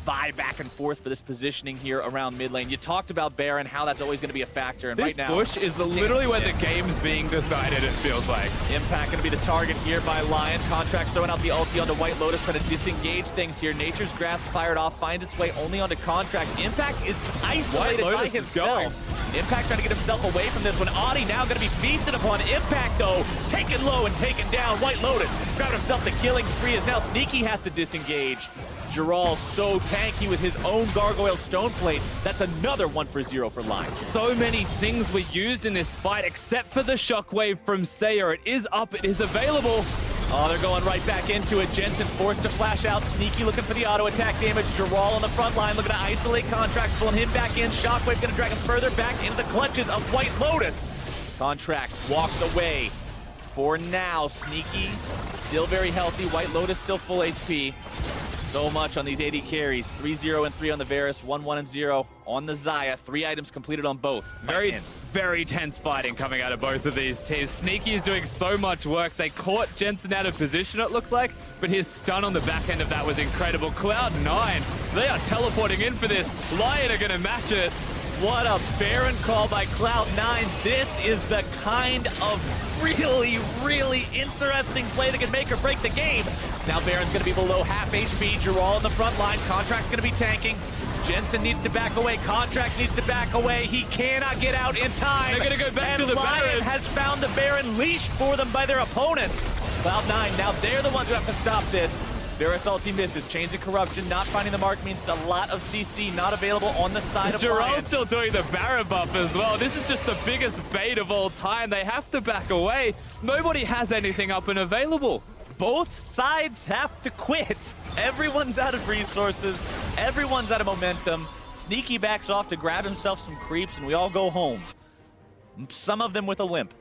vie back and forth for this positioning here around mid lane. You talked about Baron, how that's always going to be a factor, and this right now bush is literally where the game's being decided, it feels like. Impact going to be the target here by LYN. Contract's throwing out the ulti onto White Lotus, trying to disengage things here. Nature's Grasp fired off, finds its way only onto Contract. Impact is isolated by himself. Impact trying to get himself away from this one. Audi now going to be feasted upon. Impact, though, taken low and taken down. White Lotus grabbed himself the killing spree as now Sneaky has to disengage. Giral so tanky with his own Gargoyle Stone Plate. That's another 1 for 0 for LYN. So many things were used in this fight except for the Shockwave from Sayer. It is up, it is available. Oh, they're going right back into it. Jensen forced to flash out. Sneaky looking for the auto attack damage. Giral on the front line looking to isolate Contracts, pulling him back in. Shockwave going to drag him further back into the clutches of White Lotus. Contracts walks away. For now, Sneaky still very healthy. White Lotus still full HP. So much on these AD carries. 3-0 and 3 on the Varus, 1-1 and 0 on the Xayah. 3 items completed on both. Very tense fighting coming out of both of these teams. Sneaky is doing so much work. They caught Jensen out of position, it looked like, but his stun on the back end of that was incredible. Cloud9, they are teleporting in for this. LYN are going to match it. What a Baron call by Cloud9. This is the kind of really, really interesting play that can make or break the game. Now Baron's going to be below half HP. Giral on the front line. Contract's going to be tanking. Jensen needs to back away. Contract needs to back away. He cannot get out in time. They're going to go back to the LYN Baron. has found the Baron leashed for them by their opponents. Cloud9, now they're the ones who have to stop this. Varus ulti misses. Chains of Corruption not finding the mark means a lot of CC not available on the side of LYN. Giral's still doing the Baron buff as well. This is just the biggest bait of all time. They have to back away. Nobody has anything up and available. Both sides have to quit. Everyone's out of resources. Everyone's out of momentum. Sneaky backs off to grab himself some creeps, and we all go home. Some of them with a limp.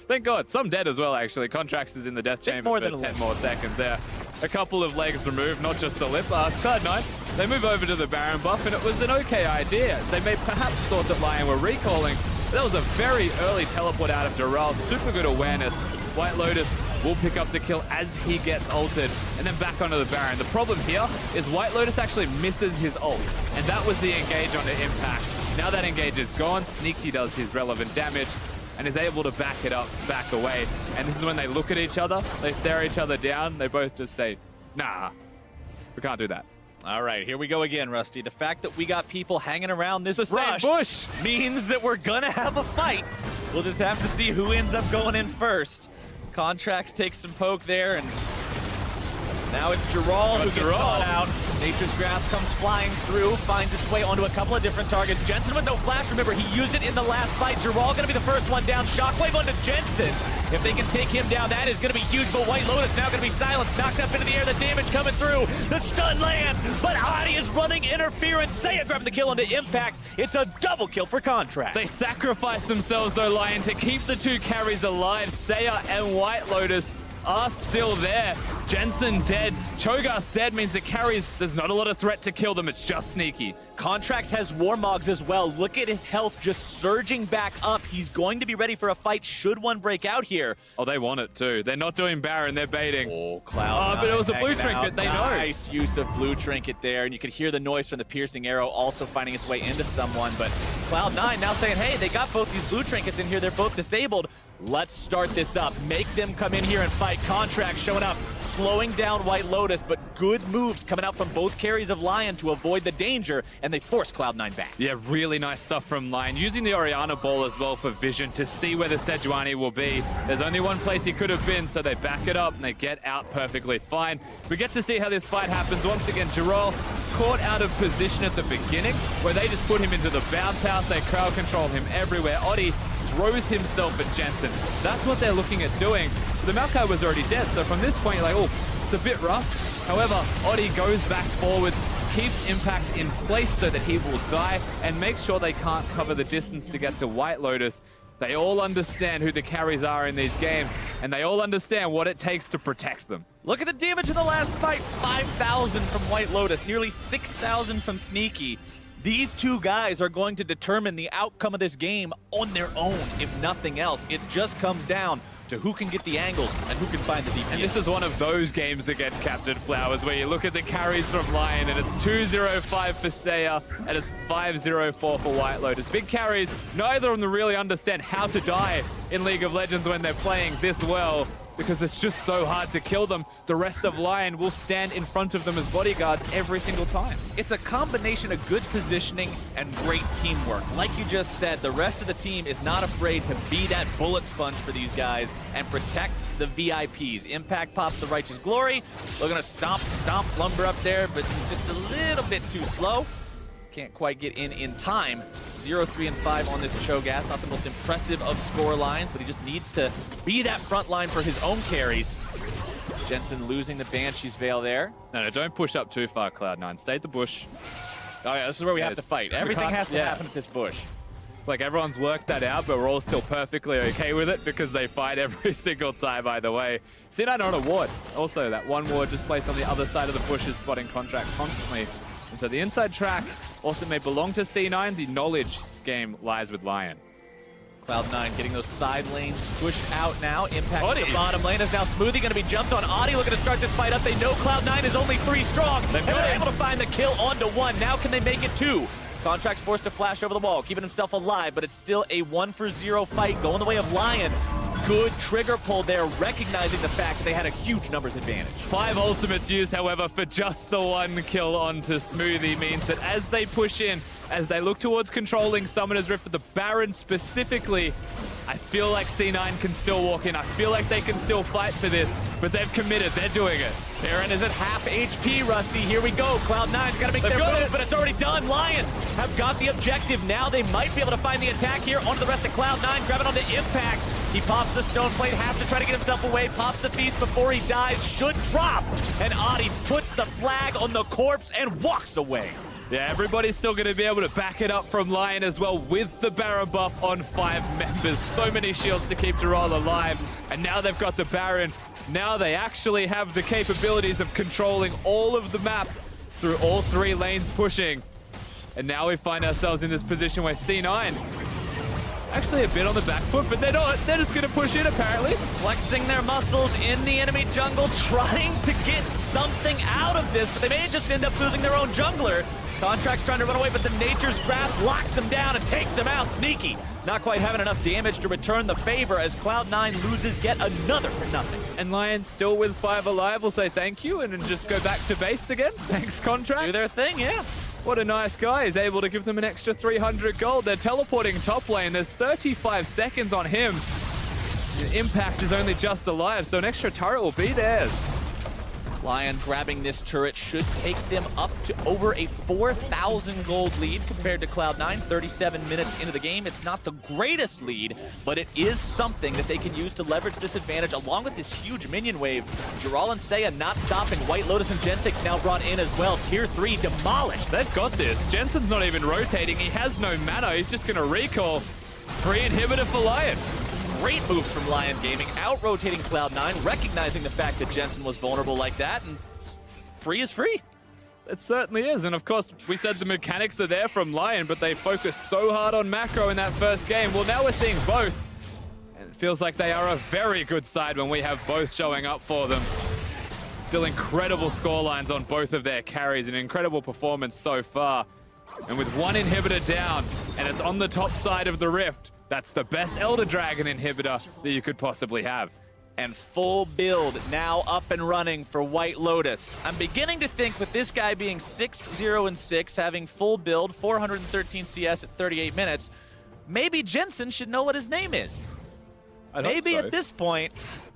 Thank God. Some dead as well, actually. Contracts is in the death chamber for 10 more seconds there. A couple of legs removed, not just the lip. Cloud9, they move over to the Baron buff, and it was an okay idea. They may perhaps thought that LYN were recalling, but that was a very early teleport out of Giral. Super good awareness. White Lotus will pick up the kill as he gets ulted, and then back onto the Baron. The problem here is White Lotus actually misses his ult, and that was the engage onto Impact. Now that engage is gone, Sneaky does his relevant damage, and is able to back it up, back away. And this is when they look at each other, they stare each other down, they both just say, nah, we can't do that. All right, here we go again, Rusty. The fact that we got people hanging around this bush means that we're gonna have a fight. We'll just have to see who ends up going in first. Contracts takes some poke there, and now it's Giral who gets caught out. Nature's Grasp comes flying through, finds its way onto a couple of different targets. Jensen with no flash, remember, he used it in the last fight. Giral gonna be the first one down. Shockwave onto Jensen. If they can take him down, that is gonna be huge, but White Lotus now gonna be silenced, knocked up into the air, the damage coming through. The stun lands, but Adi is running interference. Saya grabbing the kill onto Impact. It's a double kill for Contract. They sacrifice themselves, though, LYN, to keep the two carries alive. Saya and White Lotus are still there. Jensen dead, Cho'Gath dead means it carries. There's not a lot of threat to kill them. It's just sneaky. Contracts has Warmogs as well. Look at his health just surging back up. He's going to be ready for a fight should one break out here. Oh, they want it too. They're not doing Baron, they're baiting. Oh, Cloud9. Oh, but it was a blue hanging trinket, out. they know. Nice use of blue trinket there, and you could hear the noise from the piercing arrow also finding its way into someone, but Cloud9 now saying, hey, they got both these blue trinkets in here, they're both disabled. Let's start this up. Make them come in here and fight. Contract showing up, slowing down White Lotus, but good moves coming out from both carries of LYN to avoid the danger, and they force Cloud9 back. Yeah, really nice stuff from LYN. Using the Orianna ball as well for vision to see where the Sejuani will be. There's only one place he could have been, so they back it up and they get out perfectly fine. We get to see how this fight happens. Once again, Jirol caught out of position at the beginning, where they just put him into the bounce house. They crowd control him everywhere. Oddie throws himself at Jensen. That's what they're looking at doing. The Maokai was already dead, so from this point, you're like, oh, it's a bit rough. However, Oddie goes back forwards, keeps Impact in place so that he will die, and makes sure they can't cover the distance to get to White Lotus. They all understand who the carries are in these games, and they all understand what it takes to protect them. Look at the damage in the last fight. 5,000 from White Lotus, nearly 6,000 from Sneaky. These two guys are going to determine the outcome of this game on their own, if nothing else. It just comes down to who can get the angles and who can find the DPS. And this is one of those games again, Captain Flowers, where you look at the carries from LYN and it's 2-0-5 for Seiya and it's 5-0-4 for White Lotus. Big carries, neither of them really understand how to die in League of Legends when they're playing this well, because it's just so hard to kill them. The rest of LYN will stand in front of them as bodyguards every single time. It's a combination of good positioning and great teamwork. Like you just said, the rest of the team is not afraid to be that bullet sponge for these guys and protect the VIPs. Impact pops the Righteous Glory. They're gonna stomp Lumber up there, but he's just a little bit too slow. Can't quite get in time. 0-3-5 on this Cho'Gath. Not the most impressive of score lines, but he just needs to be that front line for his own carries. Jensen losing the Banshee's Veil there. No, don't push up too far, Cloud9. Stay at the bush. Oh yeah, this is where we have to fight. Everything has to happen at this bush. Like, everyone's worked that out, but we're all still perfectly okay with it because they fight every single time either way. C9 on a ward. Also, that one ward just placed on the other side of the bush is spotting Contract constantly. And so the inside track also may belong to C9. The knowledge game lies with LYN. Cloud9 getting those side lanes pushed out now. Impact to the bottom lane is now Smoothie going to be jumped on. Oddie looking to start this fight up. They know Cloud9 is only 3 strong. They've been able to find the kill onto 1. Now can they make it 2? Contract's forced to flash over the wall, keeping himself alive, but it's still a 1-for-0 fight going the way of LYN. Good trigger pull there, recognizing the fact that they had a huge numbers advantage. 5 ultimates used, however, for just the 1 kill onto Smoothie means that as they push in, as they look towards controlling Summoner's Rift for the Baron specifically, I feel like C9 can still walk in. I feel like they can still fight for this, but they've committed. They're doing it. Baron is at half HP, Rusty. Here we go. Cloud9's got to make their move, but it's already done. Lions have got the objective. Now they might be able to find the attack here onto the rest of Cloud9. Grab it onto Impact. He pops the Stone Plate, has to try to get himself away. Pops the Feast before he dies. Should drop. And Oddie puts the flag on the corpse and walks away. Yeah, everybody's still going to be able to back it up from LYN as well with the Baron buff on 5 members. So many shields to keep Jirol alive. And now they've got the Baron. Now they actually have the capabilities of controlling all of the map through all 3 lanes pushing. And now we find ourselves in this position where C9 actually a bit on the back foot, but they're not. They're just going to push in, apparently. Flexing their muscles in the enemy jungle, trying to get something out of this, but they may just end up losing their own jungler. Contract's trying to run away, but the Nature's Grasp locks him down and takes him out. Sneaky, not quite having enough damage to return the favor as Cloud9 loses yet another for nothing. And LYN still with 5 alive will say thank you and then just go back to base again. Thanks, Contract. Do their thing, yeah. What a nice guy. He's able to give them an extra 300 gold. They're teleporting top lane. There's 35 seconds on him. The Impact is only just alive, so an extra turret will be theirs. LYN grabbing this turret should take them up to over a 4,000 gold lead compared to Cloud9. 37 minutes into the game. It's not the greatest lead, but it is something that they can use to leverage this advantage along with this huge minion wave. Jirol and Seiya not stopping. White Lotus and Genthix now brought in as well. Tier 3 demolished. They've got this. Jensen's not even rotating. He has no mana. He's just going to recall. Free inhibitor for LYN. Great moves from LYN Gaming, out-rotating Cloud9, recognizing the fact that Jensen was vulnerable like that, and free is free. It certainly is, and of course, we said the mechanics are there from LYN, but they focused so hard on macro in that first game. Well, now we're seeing both, and it feels like they are a very good side when we have both showing up for them. Still incredible score lines on both of their carries, an incredible performance so far. And with one inhibitor down, and it's on the top side of the Rift, that's the best Elder Dragon inhibitor that you could possibly have. And full build now up and running for White Lotus. I'm beginning to think with this guy being 6-0-6, having full build, 413 CS at 38 minutes, maybe Jensen should know what his name is. Maybe at this point,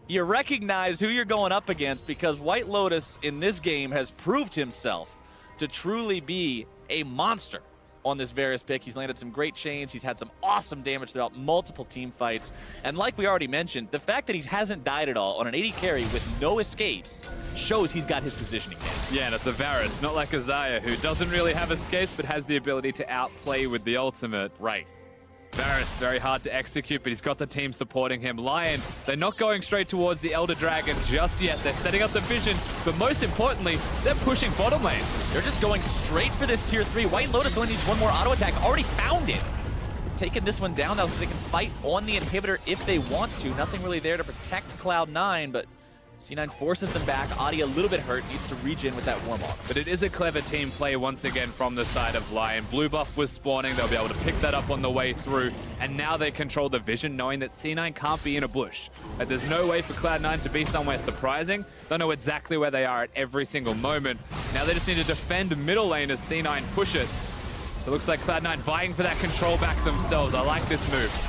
you recognize who you're going up against, because White Lotus in this game has proved himself to truly be a monster on this Varus pick. He's landed some great chains. He's had some awesome damage throughout multiple team fights. And like we already mentioned, the fact that he hasn't died at all on an 80 carry with no escapes shows he's got his positioning down. Yeah, and it's a Varus, not like a Xayah, who doesn't really have escapes, but has the ability to outplay with the ultimate. Right. Varus, very hard to execute, but he's got the team supporting him. LYN, they're not going straight towards the Elder Dragon just yet. They're setting up the vision, but most importantly, they're pushing bottom lane. They're just going straight for this tier 3. White Lotus only needs one more auto attack. Already found it. Taking this one down now so they can fight on the inhibitor if they want to. Nothing really there to protect Cloud9, but C9 forces them back. Adi a little bit hurt, needs to regen with that warm-off. But it is a clever team play once again from the side of LYN. Blue buff was spawning, they'll be able to pick that up on the way through, and now they control the vision, knowing that C9 can't be in a bush. There's no way for Cloud9 to be somewhere surprising. They know exactly where they are at every single moment. Now they just need to defend middle lane as C9 push it. It looks like Cloud9 vying for that control back themselves. I like this move.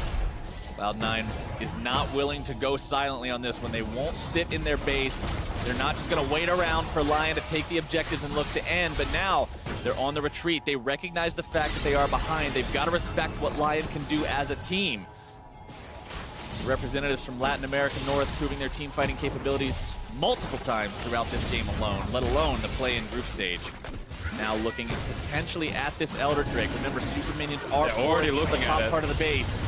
Cloud9 is not willing to go silently on this one. They won't sit in their base. They're not just going to wait around for LYN to take the objectives and look to end, but now they're on the retreat. They recognize the fact that they are behind. They've got to respect what LYN can do as a team. Representatives from Latin America North proving their team fighting capabilities multiple times throughout this game alone, let alone the play-in group stage. Now looking potentially at this Elder Drake. Remember, super minions are already looking the top at it. part of the base.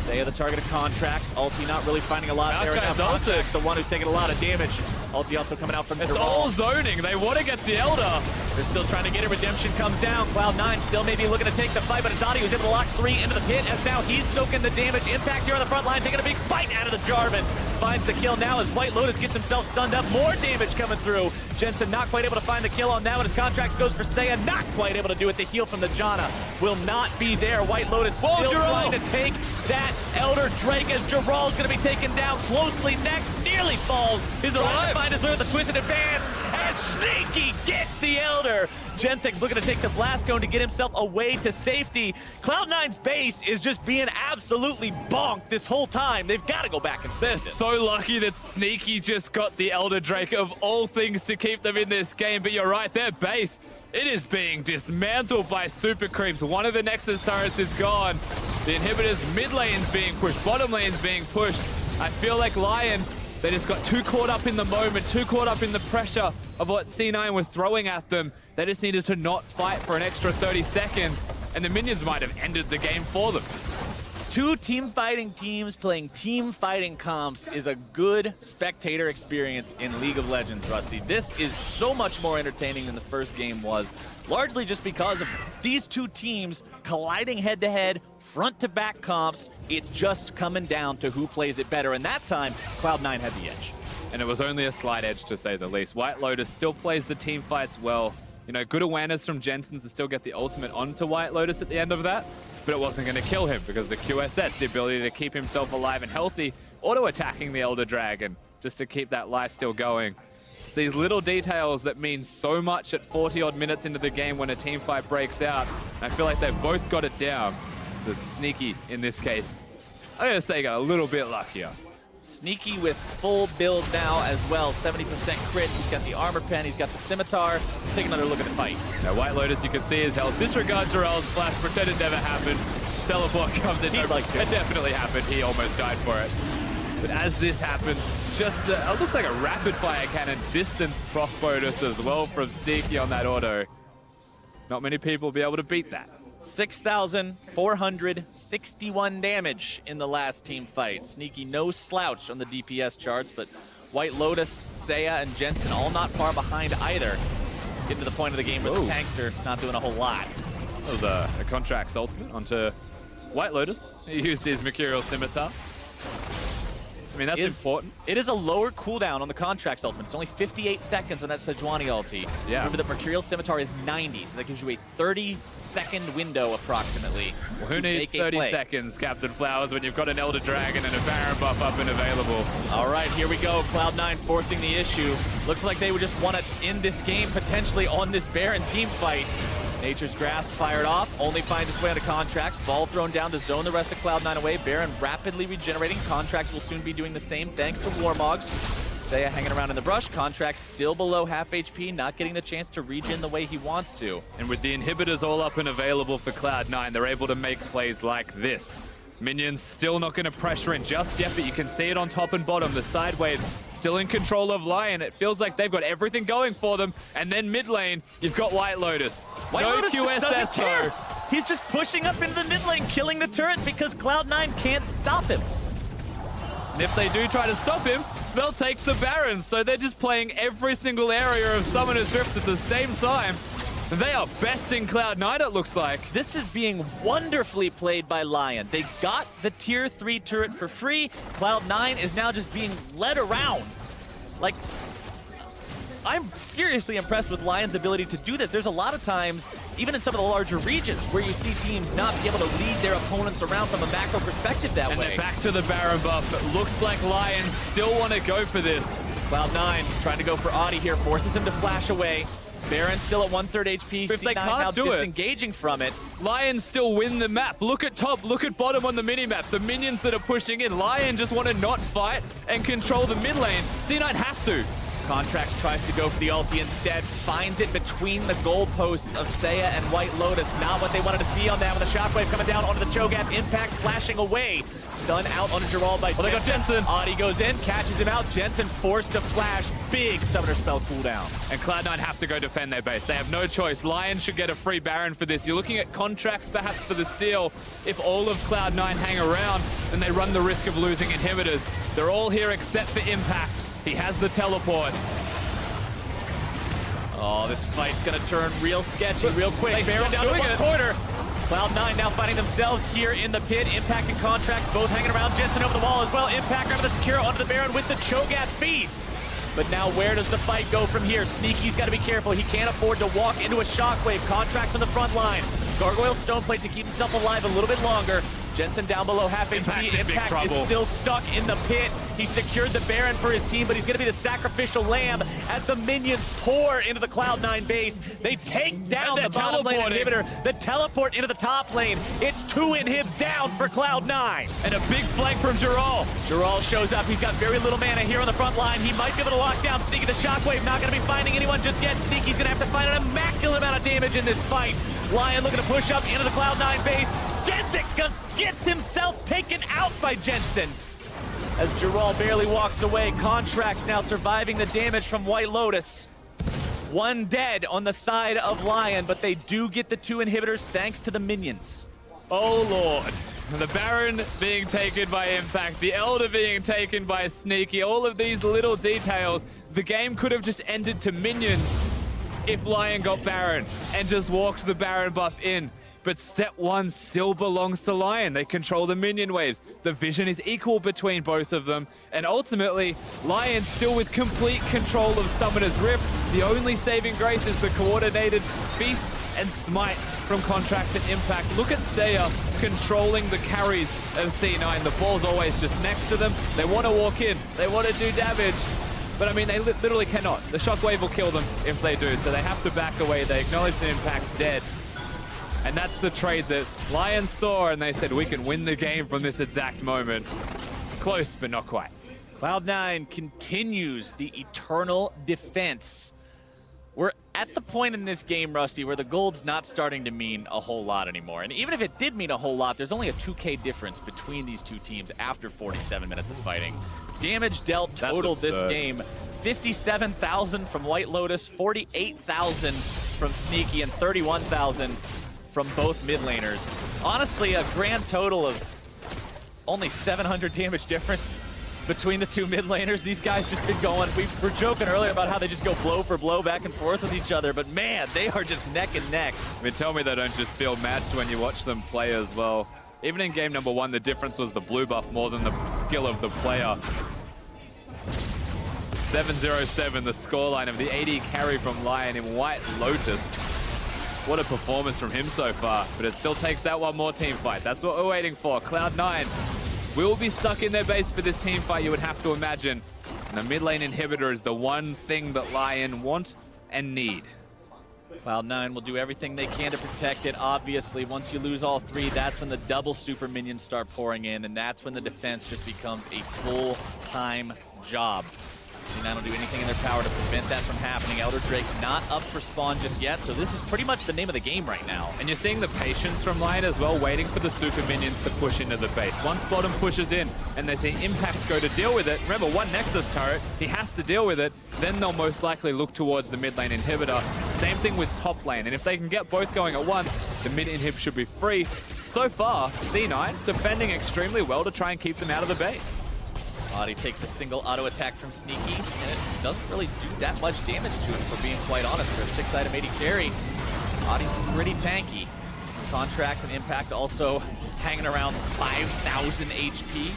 Saya the target of Contracts. Ulti not really finding a lot there. Now Contracts, the one who's taking a lot of damage. Ulti also coming out from mid. It's all zoning. They want to get the Elder. They're still trying to get it. Redemption comes down. Cloud9 still maybe looking to take the fight, but it's Adi who's able to lock 3 into the pit, as now he's soaking the damage. Impact here on the front line, taking a big bite out of the Jarvan. Finds the kill now as White Lotus gets himself stunned up. More damage coming through. Jensen not quite able to find the kill on that one. His Contracts goes for Saya. Not quite able to do it. The heal from the Janna will not be there. White Lotus still trying to take that Elder Drake as Jarrell's going to be taken down closely next. Nearly falls. He's alive. To find his way with the twisted advance as Sneaky gets the Elder. Gentek's looking to take the Blast Cone to get himself away to safety. Cloud9's base is just being absolutely bonked this whole time. They've got to go back and save this. So lucky that Sneaky just got the Elder Drake of all things to keep them in this game, but you're right, their base, it is being dismantled by Super Creeps. One of the Nexus turrets is gone. The inhibitors mid lane's being pushed, bottom lane's being pushed. I feel like LYN, they just got too caught up in the moment, too caught up in the pressure of what C9 was throwing at them. They just needed to not fight for an extra 30 seconds, and the minions might have ended the game for them. Two team fighting teams playing team fighting comps is a good spectator experience in League of Legends, Rusty. This is so much more entertaining than the first game was, largely just because of these two teams colliding head-to-head, front-to-back comps. It's just coming down to who plays it better, and that time, Cloud9 had the edge. And it was only a slight edge, to say the least. White Lotus still plays the team fights well. You know, good awareness from Jensen to still get the ultimate onto White Lotus at the end of that, but it wasn't going to kill him because the QSS, the ability to keep himself alive and healthy, auto-attacking the Elder Dragon just to keep that life still going. It's these little details that mean so much at 40-odd minutes into the game when a team fight breaks out. And I feel like they've both got it down. The Sneaky, in this case, I'm going to say got a little bit luckier. Sneaky with full build now as well, 70% crit. He's got the armor pen, he's got the scimitar. Let's take another look at the fight. Now White Lotus, you can see his health. Disregard Jarrell's flash, pretend it never happened. Teleport comes in. He'd like to. It definitely happened. He almost died for it. But as this happens, just the, it looks like a rapid fire cannon distance proc bonus as well from Sneaky on that auto. Not many people will be able to beat that. 6,461 damage in the last team fight. Sneaky no slouch on the DPS charts, but White Lotus, Seiya, and Jensen all not far behind either. Getting to the point of the game where the tanks are not doing a whole lot. Oh, the Contract's ultimate onto White Lotus. He used his Mercurial Scimitar. I mean, that's important. It is a lower cooldown on the Contract's ultimate. It's only 58 seconds on that Sejuani ulti. Yeah. Remember, the Mercurial Scimitar is 90, so that gives you a 30-second window approximately. Well, who needs 30 seconds, Captain Flowers, when you've got an Elder Dragon and a Baron buff up and available? All right, here we go. Cloud9 forcing the issue. Looks like they would just want to end this game potentially on this Baron team fight. Nature's Grasp fired off, only finds its way onto Contracts. Ball thrown down to zone the rest of Cloud9 away. Baron rapidly regenerating. Contracts will soon be doing the same thanks to Warmogs. Seiya hanging around in the brush. Contracts still below half HP, not getting the chance to regen the way he wants to. And with the inhibitors all up and available for Cloud9, they're able to make plays like this. Minions still not going to pressure in just yet, but you can see it on top and bottom. The side waves still in control of LYN. It feels like they've got everything going for them. And then mid lane, you've got White Lotus. White no Lotus QSS though. He's just pushing up into the mid lane, killing the turret because Cloud9 can't stop him. And if they do try to stop him, they'll take the Baron. So they're just playing every single area of Summoner's Rift at the same time. They are besting Cloud9, it looks like. This is being wonderfully played by LYN. They got the tier 3 turret for free. Cloud9 is now just being led around. Like, I'm seriously impressed with LYN's ability to do this. There's a lot of times, even in some of the larger regions, where you see teams not be able to lead their opponents around from a macro perspective that way. And they're back to the Baron buff. It looks like LYN still want to go for this. Cloud9 trying to go for Audi here, forces him to flash away. Baron still at 1/3 HP. If they C9 can't now do it, disengaging from it. LYN still win the map. Look at top, look at bottom on the minimap. The minions that are pushing in. LYN just want to not fight and control the mid lane. C9 have to. Contracts tries to go for the ulti instead, finds it between the goalposts of Seiya and White Lotus. Not what they wanted to see on that with a shockwave coming down onto the Cho'Gath. Impact flashing away. Stun out onto Gerald by they got Jensen. Audi goes in, catches him out. Jensen forced to flash. Big Summoner Spell cooldown. And Cloud9 have to go defend their base. They have no choice. LYN should get a free Baron for this. You're looking at Contracts perhaps for the steal. If all of Cloud9 hang around, then they run the risk of losing inhibitors. They're all here except for Impact. He has the teleport. Oh, this fight's gonna turn real sketchy real quick. Baron down to one it. quarter. Cloud9 now finding themselves here in the pit. Impact and Contracts both hanging around. Jensen over the wall as well. Impact grabbing the Secure onto the Baron with the Cho'Gath Feast. But now where does the fight go from here? Sneaky's got to be careful. He can't afford to walk into a shockwave. Contracts on the front line. Gargoyle Stoneplate to keep himself alive a little bit longer. Jensen down below half HP. Impact is still stuck in the pit. He secured the Baron for his team, but he's going to be the sacrificial lamb as the minions pour into the Cloud9 base. They take down the bottom lane inhibitor. The teleport into the top lane. It's 2 inhibs down for Cloud9. And a big flank from Gerald. Gerald shows up. He's got very little mana here on the front line. He might be able to lock down Sneaky the Shockwave. Not going to be finding anyone just yet. Sneaky's going to have to find an immaculate amount of damage in this fight. LYN looking to push up into the Cloud9 base. Gensix gets himself taken out by Jensen. As Gerald barely walks away, Contracts now surviving the damage from White Lotus. 1 dead on the side of LYN, but they do get the 2 inhibitors thanks to the minions. Oh Lord. The Baron being taken by Impact, the Elder being taken by Sneaky, all of these little details. The game could have just ended to minions if LYN got Baron and just walked the Baron buff in. But step 1 still belongs to LYN. They control the minion waves. The vision is equal between both of them. And ultimately, LYN still with complete control of Summoner's Rift. The only saving grace is the coordinated Feast and Smite from Contracts and Impact. Look at Seiya controlling the carries of C9. The ball's always just next to them. They want to walk in. They want to do damage. But I mean, they literally cannot. The Shockwave will kill them if they do. So they have to back away. They acknowledge that Impact's dead. And that's the trade that LYN saw, and they said, we can win the game from this exact moment. Close, but not quite. Cloud9 continues the eternal defense. We're at the point in this game, Rusty, where the gold's not starting to mean a whole lot anymore. And even if it did mean a whole lot, there's only a 2K difference between these two teams after 47 minutes of fighting. Damage dealt total this game. 57,000 from White Lotus, 48,000 from Sneaky, and 31,000 from both mid laners. Honestly, a grand total of only 700 damage difference between the two mid laners. These guys just been going, we were joking earlier about how they just go blow for blow back and forth with each other, but man, they are just neck and neck. I mean, tell me they don't just feel matched when you watch them play as well. Even in game number 1, the difference was the blue buff more than the skill of the player. 7-0-7, the scoreline of the AD carry from LYN in White Lotus. What a performance from him so far, but it still takes that one more team fight. That's what we're waiting for. Cloud9 will be stuck in their base for this team fight, you would have to imagine. And the mid lane inhibitor is the one thing that LYN want and need. Cloud9 will do everything they can to protect it. Obviously, once you lose all 3, that's when the double super minions start pouring in, and that's when the defense just becomes a full-time job. C9 will do anything in their power to prevent that from happening. Elder Drake not up for spawn just yet, so this is pretty much the name of the game right now. And you're seeing the patience from LYN as well, waiting for the super minions to push into the base. Once bottom pushes in and they see Impact go to deal with it, remember, one Nexus turret, he has to deal with it, then they'll most likely look towards the mid lane inhibitor. Same thing with top lane, and if they can get both going at once, the mid inhib should be free. So far, C9 defending extremely well to try and keep them out of the base. Audi takes a single auto attack from Sneaky, and it doesn't really do that much damage to him, for being quite honest. For a 6-item AD carry, Audi's pretty tanky. Contracts and Impact also hanging around 5,000 HP.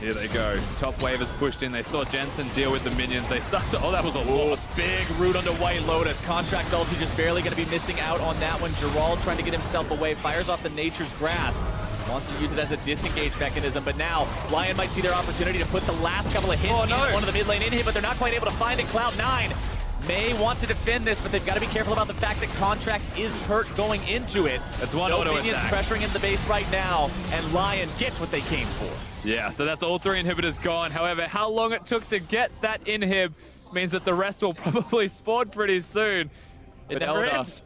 Here they go. Top wave is pushed in. They saw Jensen deal with the minions. They start to... Oh, that was a lot. Big root onto White Lotus. Contracts ulti just barely going to be missing out on that one. Gerald trying to get himself away. Fires off the Nature's Grasp. Wants to use it as a disengage mechanism, but now LYN might see their opportunity to put the last couple of hits in one of the mid lane in hit, but they're not quite able to find it. Cloud9 may want to defend this, but they've got to be careful about the fact that Contracts is hurt going into it. That's one no auto minions attack. pressuring in the base right now, and LYN gets what they came for. Yeah, so that's all 3 inhibitors gone. However, how long it took to get that inhib means that the rest will probably spawn pretty soon. It But never ends.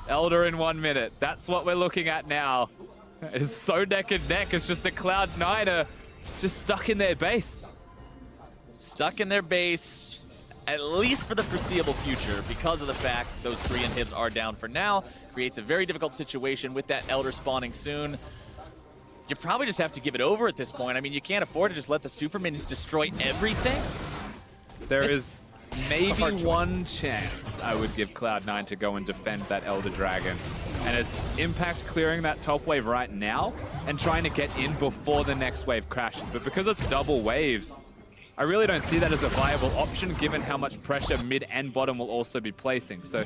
Elder in 1 minute. That's what we're looking at now. It's so neck and neck. It's just the Cloud9 are just stuck in their base. Stuck in their base, at least for the foreseeable future, because of the fact those 3 inhibs are down for now. Creates a very difficult situation with that Elder spawning soon. You probably just have to give it over at this point. I mean, you can't afford to just let the super minions destroy everything. There is maybe one chance I would give Cloud9 to go and defend that Elder Dragon. And it's Impact clearing that top wave right now and trying to get in before the next wave crashes. But because it's double waves, I really don't see that as a viable option given how much pressure mid and bottom will also be placing. So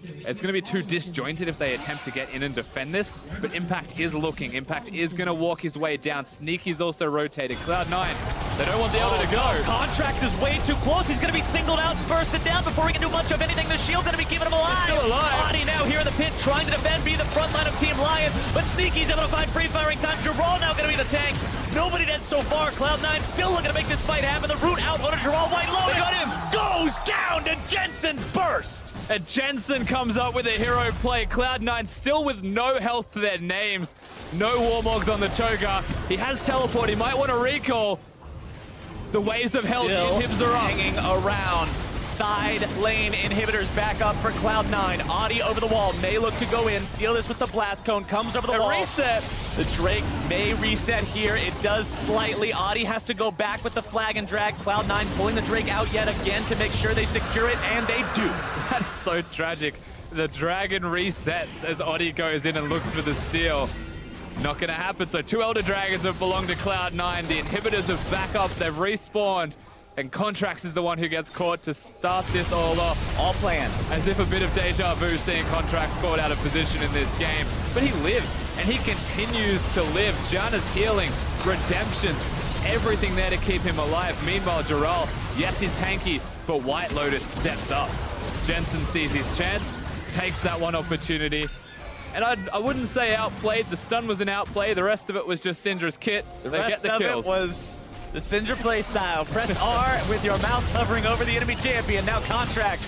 it's going to be too disjointed if they attempt to get in and defend this. But Impact is looking. Impact is going to walk his way down. Sneaky's also rotated. Cloud9, they don't want the Elder to go. Contracts is way too close. He's going to be singled out and bursted down before he can do much of anything. The shield going to be keeping him alive. Still alive. Audi now here in the pit trying to defend, be the front line of Team LYN. But Sneaky's able to find free firing time. Gerald now going to be the tank. Nobody dead so far. Cloud9 still looking to make this fight happen. The root out on Gerald. White Lotus. They got him. Goes down to Jensen's burst. And Jensen comes up with a hero play. Cloud9 still with no health to their names. No Warmogs on the choker. He has teleport. He might want to recall. The waves of health inhibs are up. Hanging around. Side lane inhibitors back up for Cloud9. Audi over the wall. May look to go in. Steal this with the blast cone. Comes over the wall. Reset. The Drake may reset here. It does slightly. Audi has to go back with the flag and drag. Cloud9 pulling the Drake out yet again to make sure they secure it, and they do. That is so tragic. The dragon resets as Audi goes in and looks for the steal. Not going to happen. So 2 Elder Dragons have belonged to Cloud9. The inhibitors have back up. They've respawned. And Contracts is the one who gets caught to start this all off. All planned. As if a bit of deja vu seeing Contracts caught out of position in this game. But he lives, and he continues to live. Janna's healing, redemption, everything there to keep him alive. Meanwhile, Gerald, yes, he's tanky, but White Lotus steps up. Jensen sees his chance, takes that one opportunity. And I wouldn't say outplayed. The stun was an outplay. The rest of it was just Syndra's kit. The They rest get the of kills. it was the Syndra play style. Press R with your mouse hovering over the enemy champion. Now Contract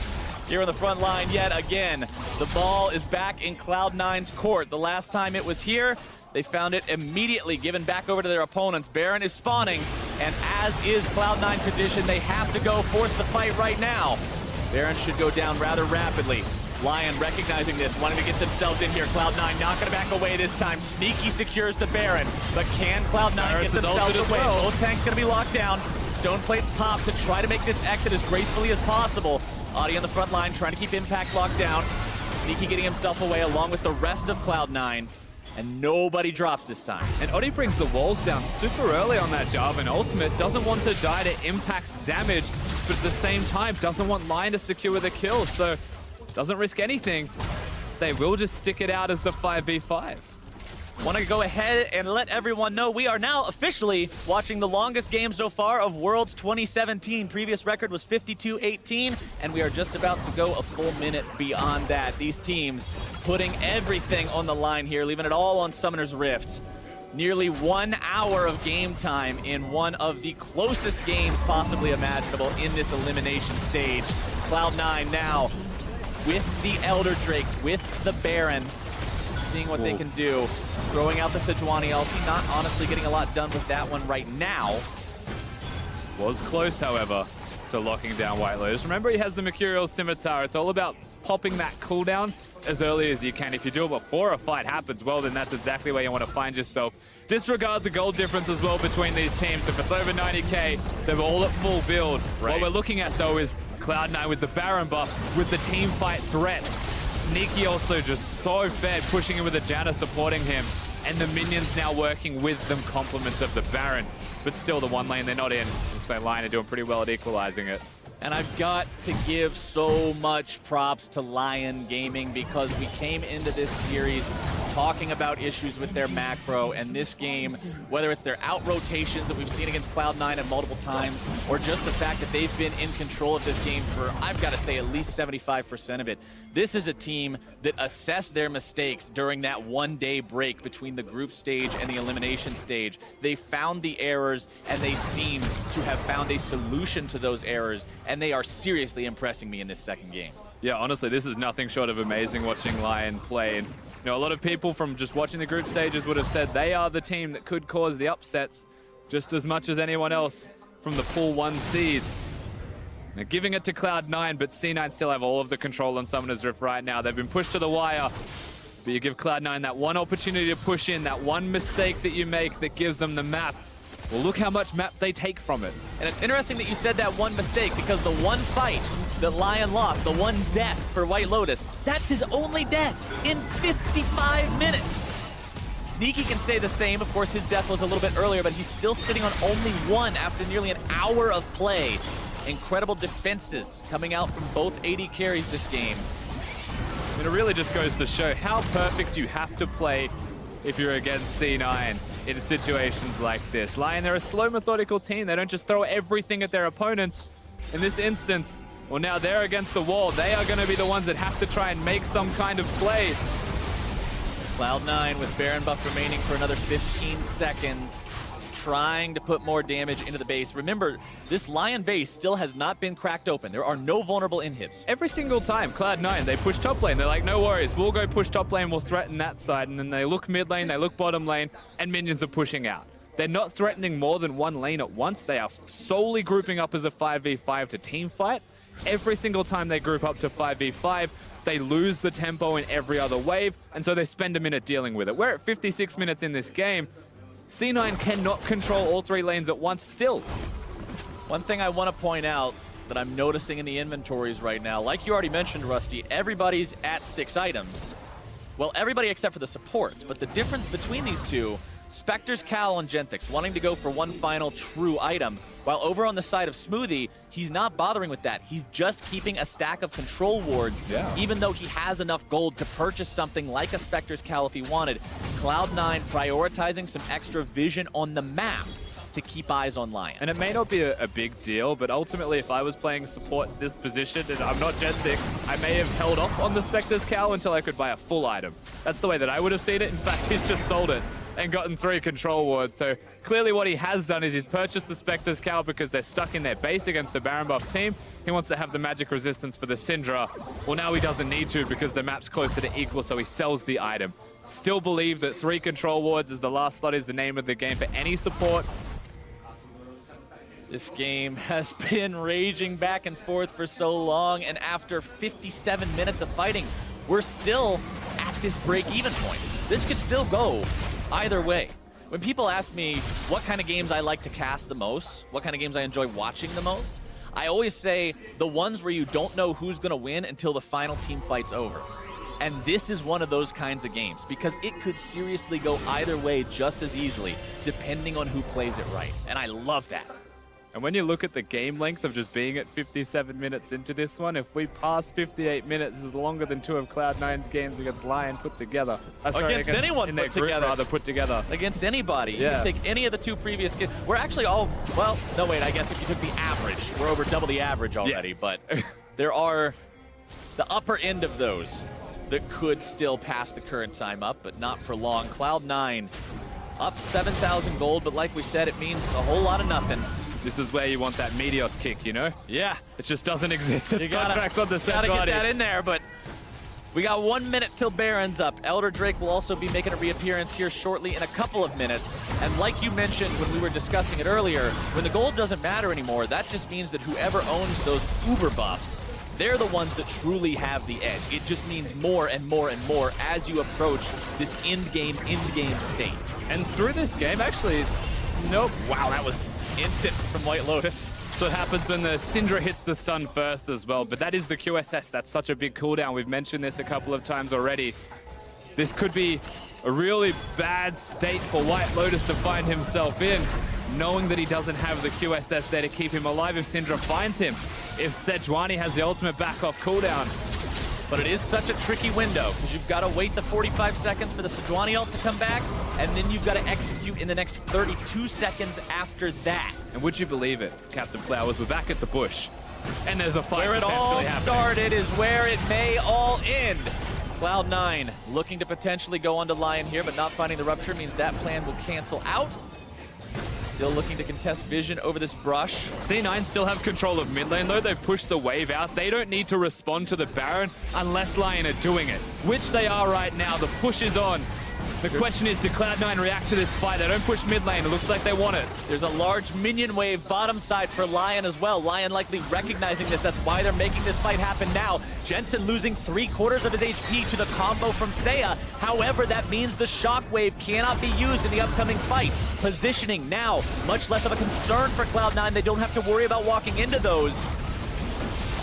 here on the front line yet again. The ball is back in Cloud9's court. The last time it was here, they found it immediately given back over to their opponents. Baron is spawning, and as is Cloud9 tradition, they have to go force the fight right now. Baron should go down rather rapidly. LYN recognizing this, wanting to get themselves in here. Cloud9 not going to back away this time. Sneaky secures the Baron, but can Cloud9 get themselves away? Both tanks going to be locked down. Stone plates pop to try to make this exit as gracefully as possible. Audi on the front line trying to keep Impact locked down. Sneaky getting himself away along with the rest of Cloud9. And nobody drops this time. And Odi brings the walls down super early on that Jarvan ultimate. Doesn't want to die to Impact's damage, but at the same time doesn't want LYN to secure the kill. So doesn't risk anything. They will just stick it out as the 5v5. Want to go ahead and let everyone know we are now officially watching the longest game so far of Worlds 2017. Previous record was 52-18, and we are just about to go a full minute beyond that. These teams putting everything on the line here, leaving it all on Summoner's Rift. Nearly 1 hour of game time in one of the closest games possibly imaginable in this elimination stage. Cloud9 now with the Elder Drake, with the Baron, seeing what they can do. Throwing out the Sejuani ulti, not honestly getting a lot done with that one right now. Was close, however, to locking down White Lotus. Remember, he has the Mercurial Scimitar. It's all about popping that cooldown as early as you can. If you do it before a fight happens, well, then that's exactly where you want to find yourself. Disregard the gold difference as well between these teams. If it's over 90k, they're all at full build. Right. What we're looking at, though, is Cloud9 with the Baron buff, with the team fight threat. Sneaky also just so fed, pushing him with the Janna, supporting him. And the minions now working with them, compliments of the Baron. But still, the one lane they're not in. Looks like LYN are doing pretty well at equalizing it. And I've got to give so much props to LYN Gaming because we came into this series talking about issues with their macro, and this game, whether it's their out rotations that we've seen against Cloud9 at multiple times, or just the fact that they've been in control of this game for, I've got to say, at least 75% of it. This is a team that assessed their mistakes during that one-day break between the group stage and the elimination stage. They found the errors, and they seem to have found a solution to those errors, and they are seriously impressing me in this second game. Yeah, honestly, this is nothing short of amazing watching LYN play. And, you know, a lot of people from just watching the group stages would have said they are the team that could cause the upsets just as much as anyone else from the pool 1 seeds. They're giving it to Cloud9, but C9 still have all of the control on Summoner's Rift right now. They've been pushed to the wire, but you give Cloud9 that one opportunity to push in, that one mistake that you make that gives them the map. Well, look how much map they take from it. And it's interesting that you said that one mistake, because the one fight that LYN lost, the one death for White Lotus, that's his only death in 55 minutes. Sneaky can say the same. Of course, his death was a little bit earlier, but he's still sitting on only one after nearly an hour of play. Incredible defenses coming out from both AD carries this game. I mean, it really just goes to show how perfect you have to play if you're against C9 in situations like this. LYN, they're a slow, methodical team. They don't just throw everything at their opponents. In this instance, well, now they're against the wall. They are going to be the ones that have to try and make some kind of play. Cloud9 with Baron buff remaining for another 15 seconds, trying to put more damage into the base. Remember, this LYN base still has not been cracked open. There are no vulnerable inhibs. Every single time, Cloud9, they push top lane. They're like, no worries, we'll go push top lane, we'll threaten that side. And then they look mid lane, they look bottom lane, and minions are pushing out. They're not threatening more than one lane at once. They are solely grouping up as a 5v5 to team fight. Every single time they group up to 5v5, they lose the tempo in every other wave, and so they spend a minute dealing with it. We're at 56 minutes in this game. C9 cannot control all 3 lanes at once still. One thing I want to point out that I'm noticing in the inventories right now, like you already mentioned, Rusty, everybody's at 6 items. Well, everybody except for the supports, but the difference between these two, Spectre's Cal and Genthix wanting to go for one final true item, while over on the side of Smoothie, he's not bothering with that. He's just keeping a stack of control wards, even though he has enough gold to purchase something like a Spectre's Cal if he wanted. Cloud9 prioritizing some extra vision on the map to keep eyes on LYN. And it may not be a big deal, but ultimately if I was playing support this position, and I'm not Genthix, I may have held off on the Spectre's Cal until I could buy a full item. That's the way that I would have seen it. In fact, he's just sold it and gotten 3 control wards. So clearly what he has done is he's purchased the Spectre's Cal because they're stuck in their base against the Baron buff team. He wants to have the magic resistance for the Syndra. Well, now he doesn't need to because the map's closer to equal, so he sells the item. Still believe that 3 control wards is the last slot is the name of the game for any support. This game has been raging back and forth for so long, and after 57 minutes of fighting, we're still at this break-even point. This could still go either way. When people ask me what kind of games I like to cast the most, what kind of games I enjoy watching the most, I always say the ones where you don't know who's going to win until the final team fight's over. And this is one of those kinds of games because it could seriously go either way just as easily, depending on who plays it right. And I love that. And when you look at the game length of just being at 57 minutes into this one, if we pass 58 minutes, this is longer than two of Cloud9's games against LYN put together. Against anyone in their put group, together. rather, put together. Against anybody. Yeah. You can take any of the two previous games. We're actually all, well, no wait, I guess if you took the average, we're over double the average already, Yes. but there are the upper end of those that could still pass the current time up, but not for long. Cloud9 up 7,000 gold, but like we said, it means a whole lot of nothing. This is where you want that Meteos kick, you know? Yeah. It just doesn't exist. It's You gotta contracts on the set get body. that in there, but we got 1 minute till Baron's up. Elder Drake will also be making a reappearance here shortly in a couple of minutes. And like you mentioned when we were discussing it earlier, when the gold doesn't matter anymore, that just means that whoever owns those uber buffs, they're the ones that truly have the edge. It just means more and more and more as you approach this in-game state. And through this game, actually, nope. Wow, that was instant from White Lotus. So it happens when the Syndra hits the stun first as well, but that is the QSS. That's such a big cooldown. We've mentioned this a couple of times already. This could be a really bad state for White Lotus to find himself in, knowing that he doesn't have the QSS there to keep him alive if Syndra finds him. If Sejuani has the ultimate back off cooldown. But it is such a tricky window because you've got to wait the 45 seconds for the Sejuani ult to come back, and then you've got to execute in the next 32 seconds after that. And would you believe it, Captain Flowers, we're back at the bush. And there's a fight Where it all potentially happening. started is where it may all end. Cloud9 looking to potentially go onto LYN here, but not finding the rupture means that plan will cancel out. Still looking to contest Vision over this brush. C9 still have control of mid lane, though. They've pushed the wave out. They don't need to respond to the Baron unless LYN are doing it, which they are right now. The push is on. The question is, do Cloud9 react to this fight? They don't push mid lane. It looks like they want it. There's a large minion wave bottom side for LYN as well. LYN likely recognizing this. That's why they're making this fight happen now. Jensen losing 3/4 of his HP to the combo from Seiya. However, that means the shockwave cannot be used in the upcoming fight. Positioning now, much less of a concern for Cloud9. They don't have to worry about walking into those.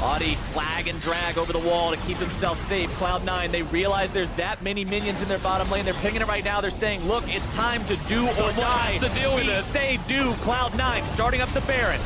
Audi flag and drag over the wall to keep himself safe. Cloud9, they realize there's that many minions in their bottom lane. They're picking it right now. They're saying, look, it's time to do or die. has to deal with We it. say do. Cloud9 starting up the Baron.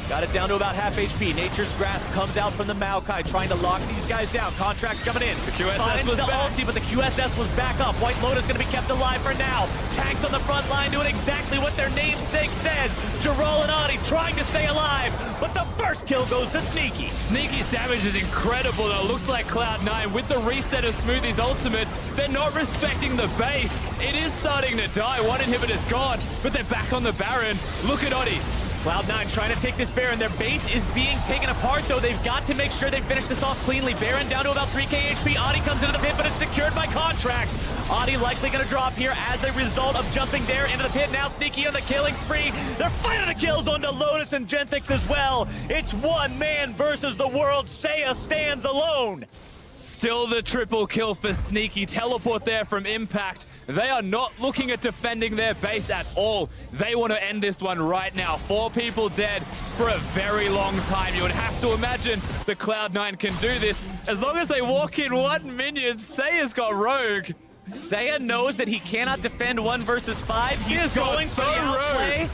Got it down to about half HP. Nature's Grasp comes out from the Maokai, trying to lock these guys down. Contracts coming in. The QSS Finds was the back. ulti, but the QSS was back up. White Lotus going to be kept alive for now. Tanks on the front line doing exactly what their namesake says. Jarol and Audi trying to stay alive, but the first kill goes to Sneaky. Sneaky's damage is incredible, though. It looks like Cloud9, with the reset of Smoothie's ultimate, they're not respecting the base. It is starting to die. One inhibitor's gone, but they're back on the Baron. Look at Audi. Cloud9 trying to take this Baron. Their base is being taken apart, though. They've got to make sure they finish this off cleanly. Baron down to about 3k HP. Audi comes into the pit, but it's secured by contracts. Audi likely going to drop here as a result of jumping there into the pit. Now Sneaky on the killing spree. They're finding the kills onto Lotus and Genthix as well. It's one man versus the world. Seiya stands alone. Still the triple kill for Sneaky. Teleport there from Impact. They are not looking at defending their base at all. They want to end this one right now. 4 people dead for a very long time. You would have to imagine the Cloud9 can do this. As long as they walk in 1 minion, Seiya's got Rogue. Seiya knows that he cannot defend 1 versus 5. He is got going for the so outplay.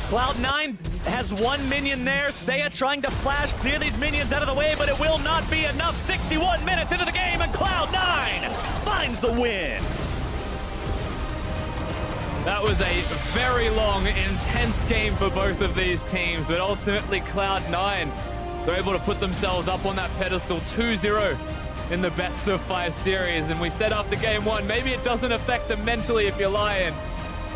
Cloud9 has 1 minion there. Seiya trying to flash, clear these minions out of the way, but it will not be enough. 61 minutes into the game, and Cloud9 finds the win. That was a very long, intense game for both of these teams, but ultimately Cloud9, they're able to put themselves up on that pedestal 2-0 in the best of 5 series. And we said after game 1, maybe it doesn't affect them mentally if you're LYN.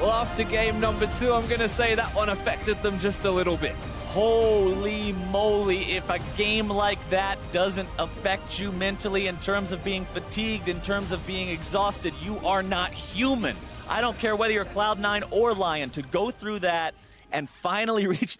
Well, after game number 2, I'm going to say that one affected them just a little bit. Holy moly, if a game like that doesn't affect you mentally in terms of being fatigued, in terms of being exhausted, you are not human. I don't care whether you're Cloud9 or LYN, to go through that and finally reach that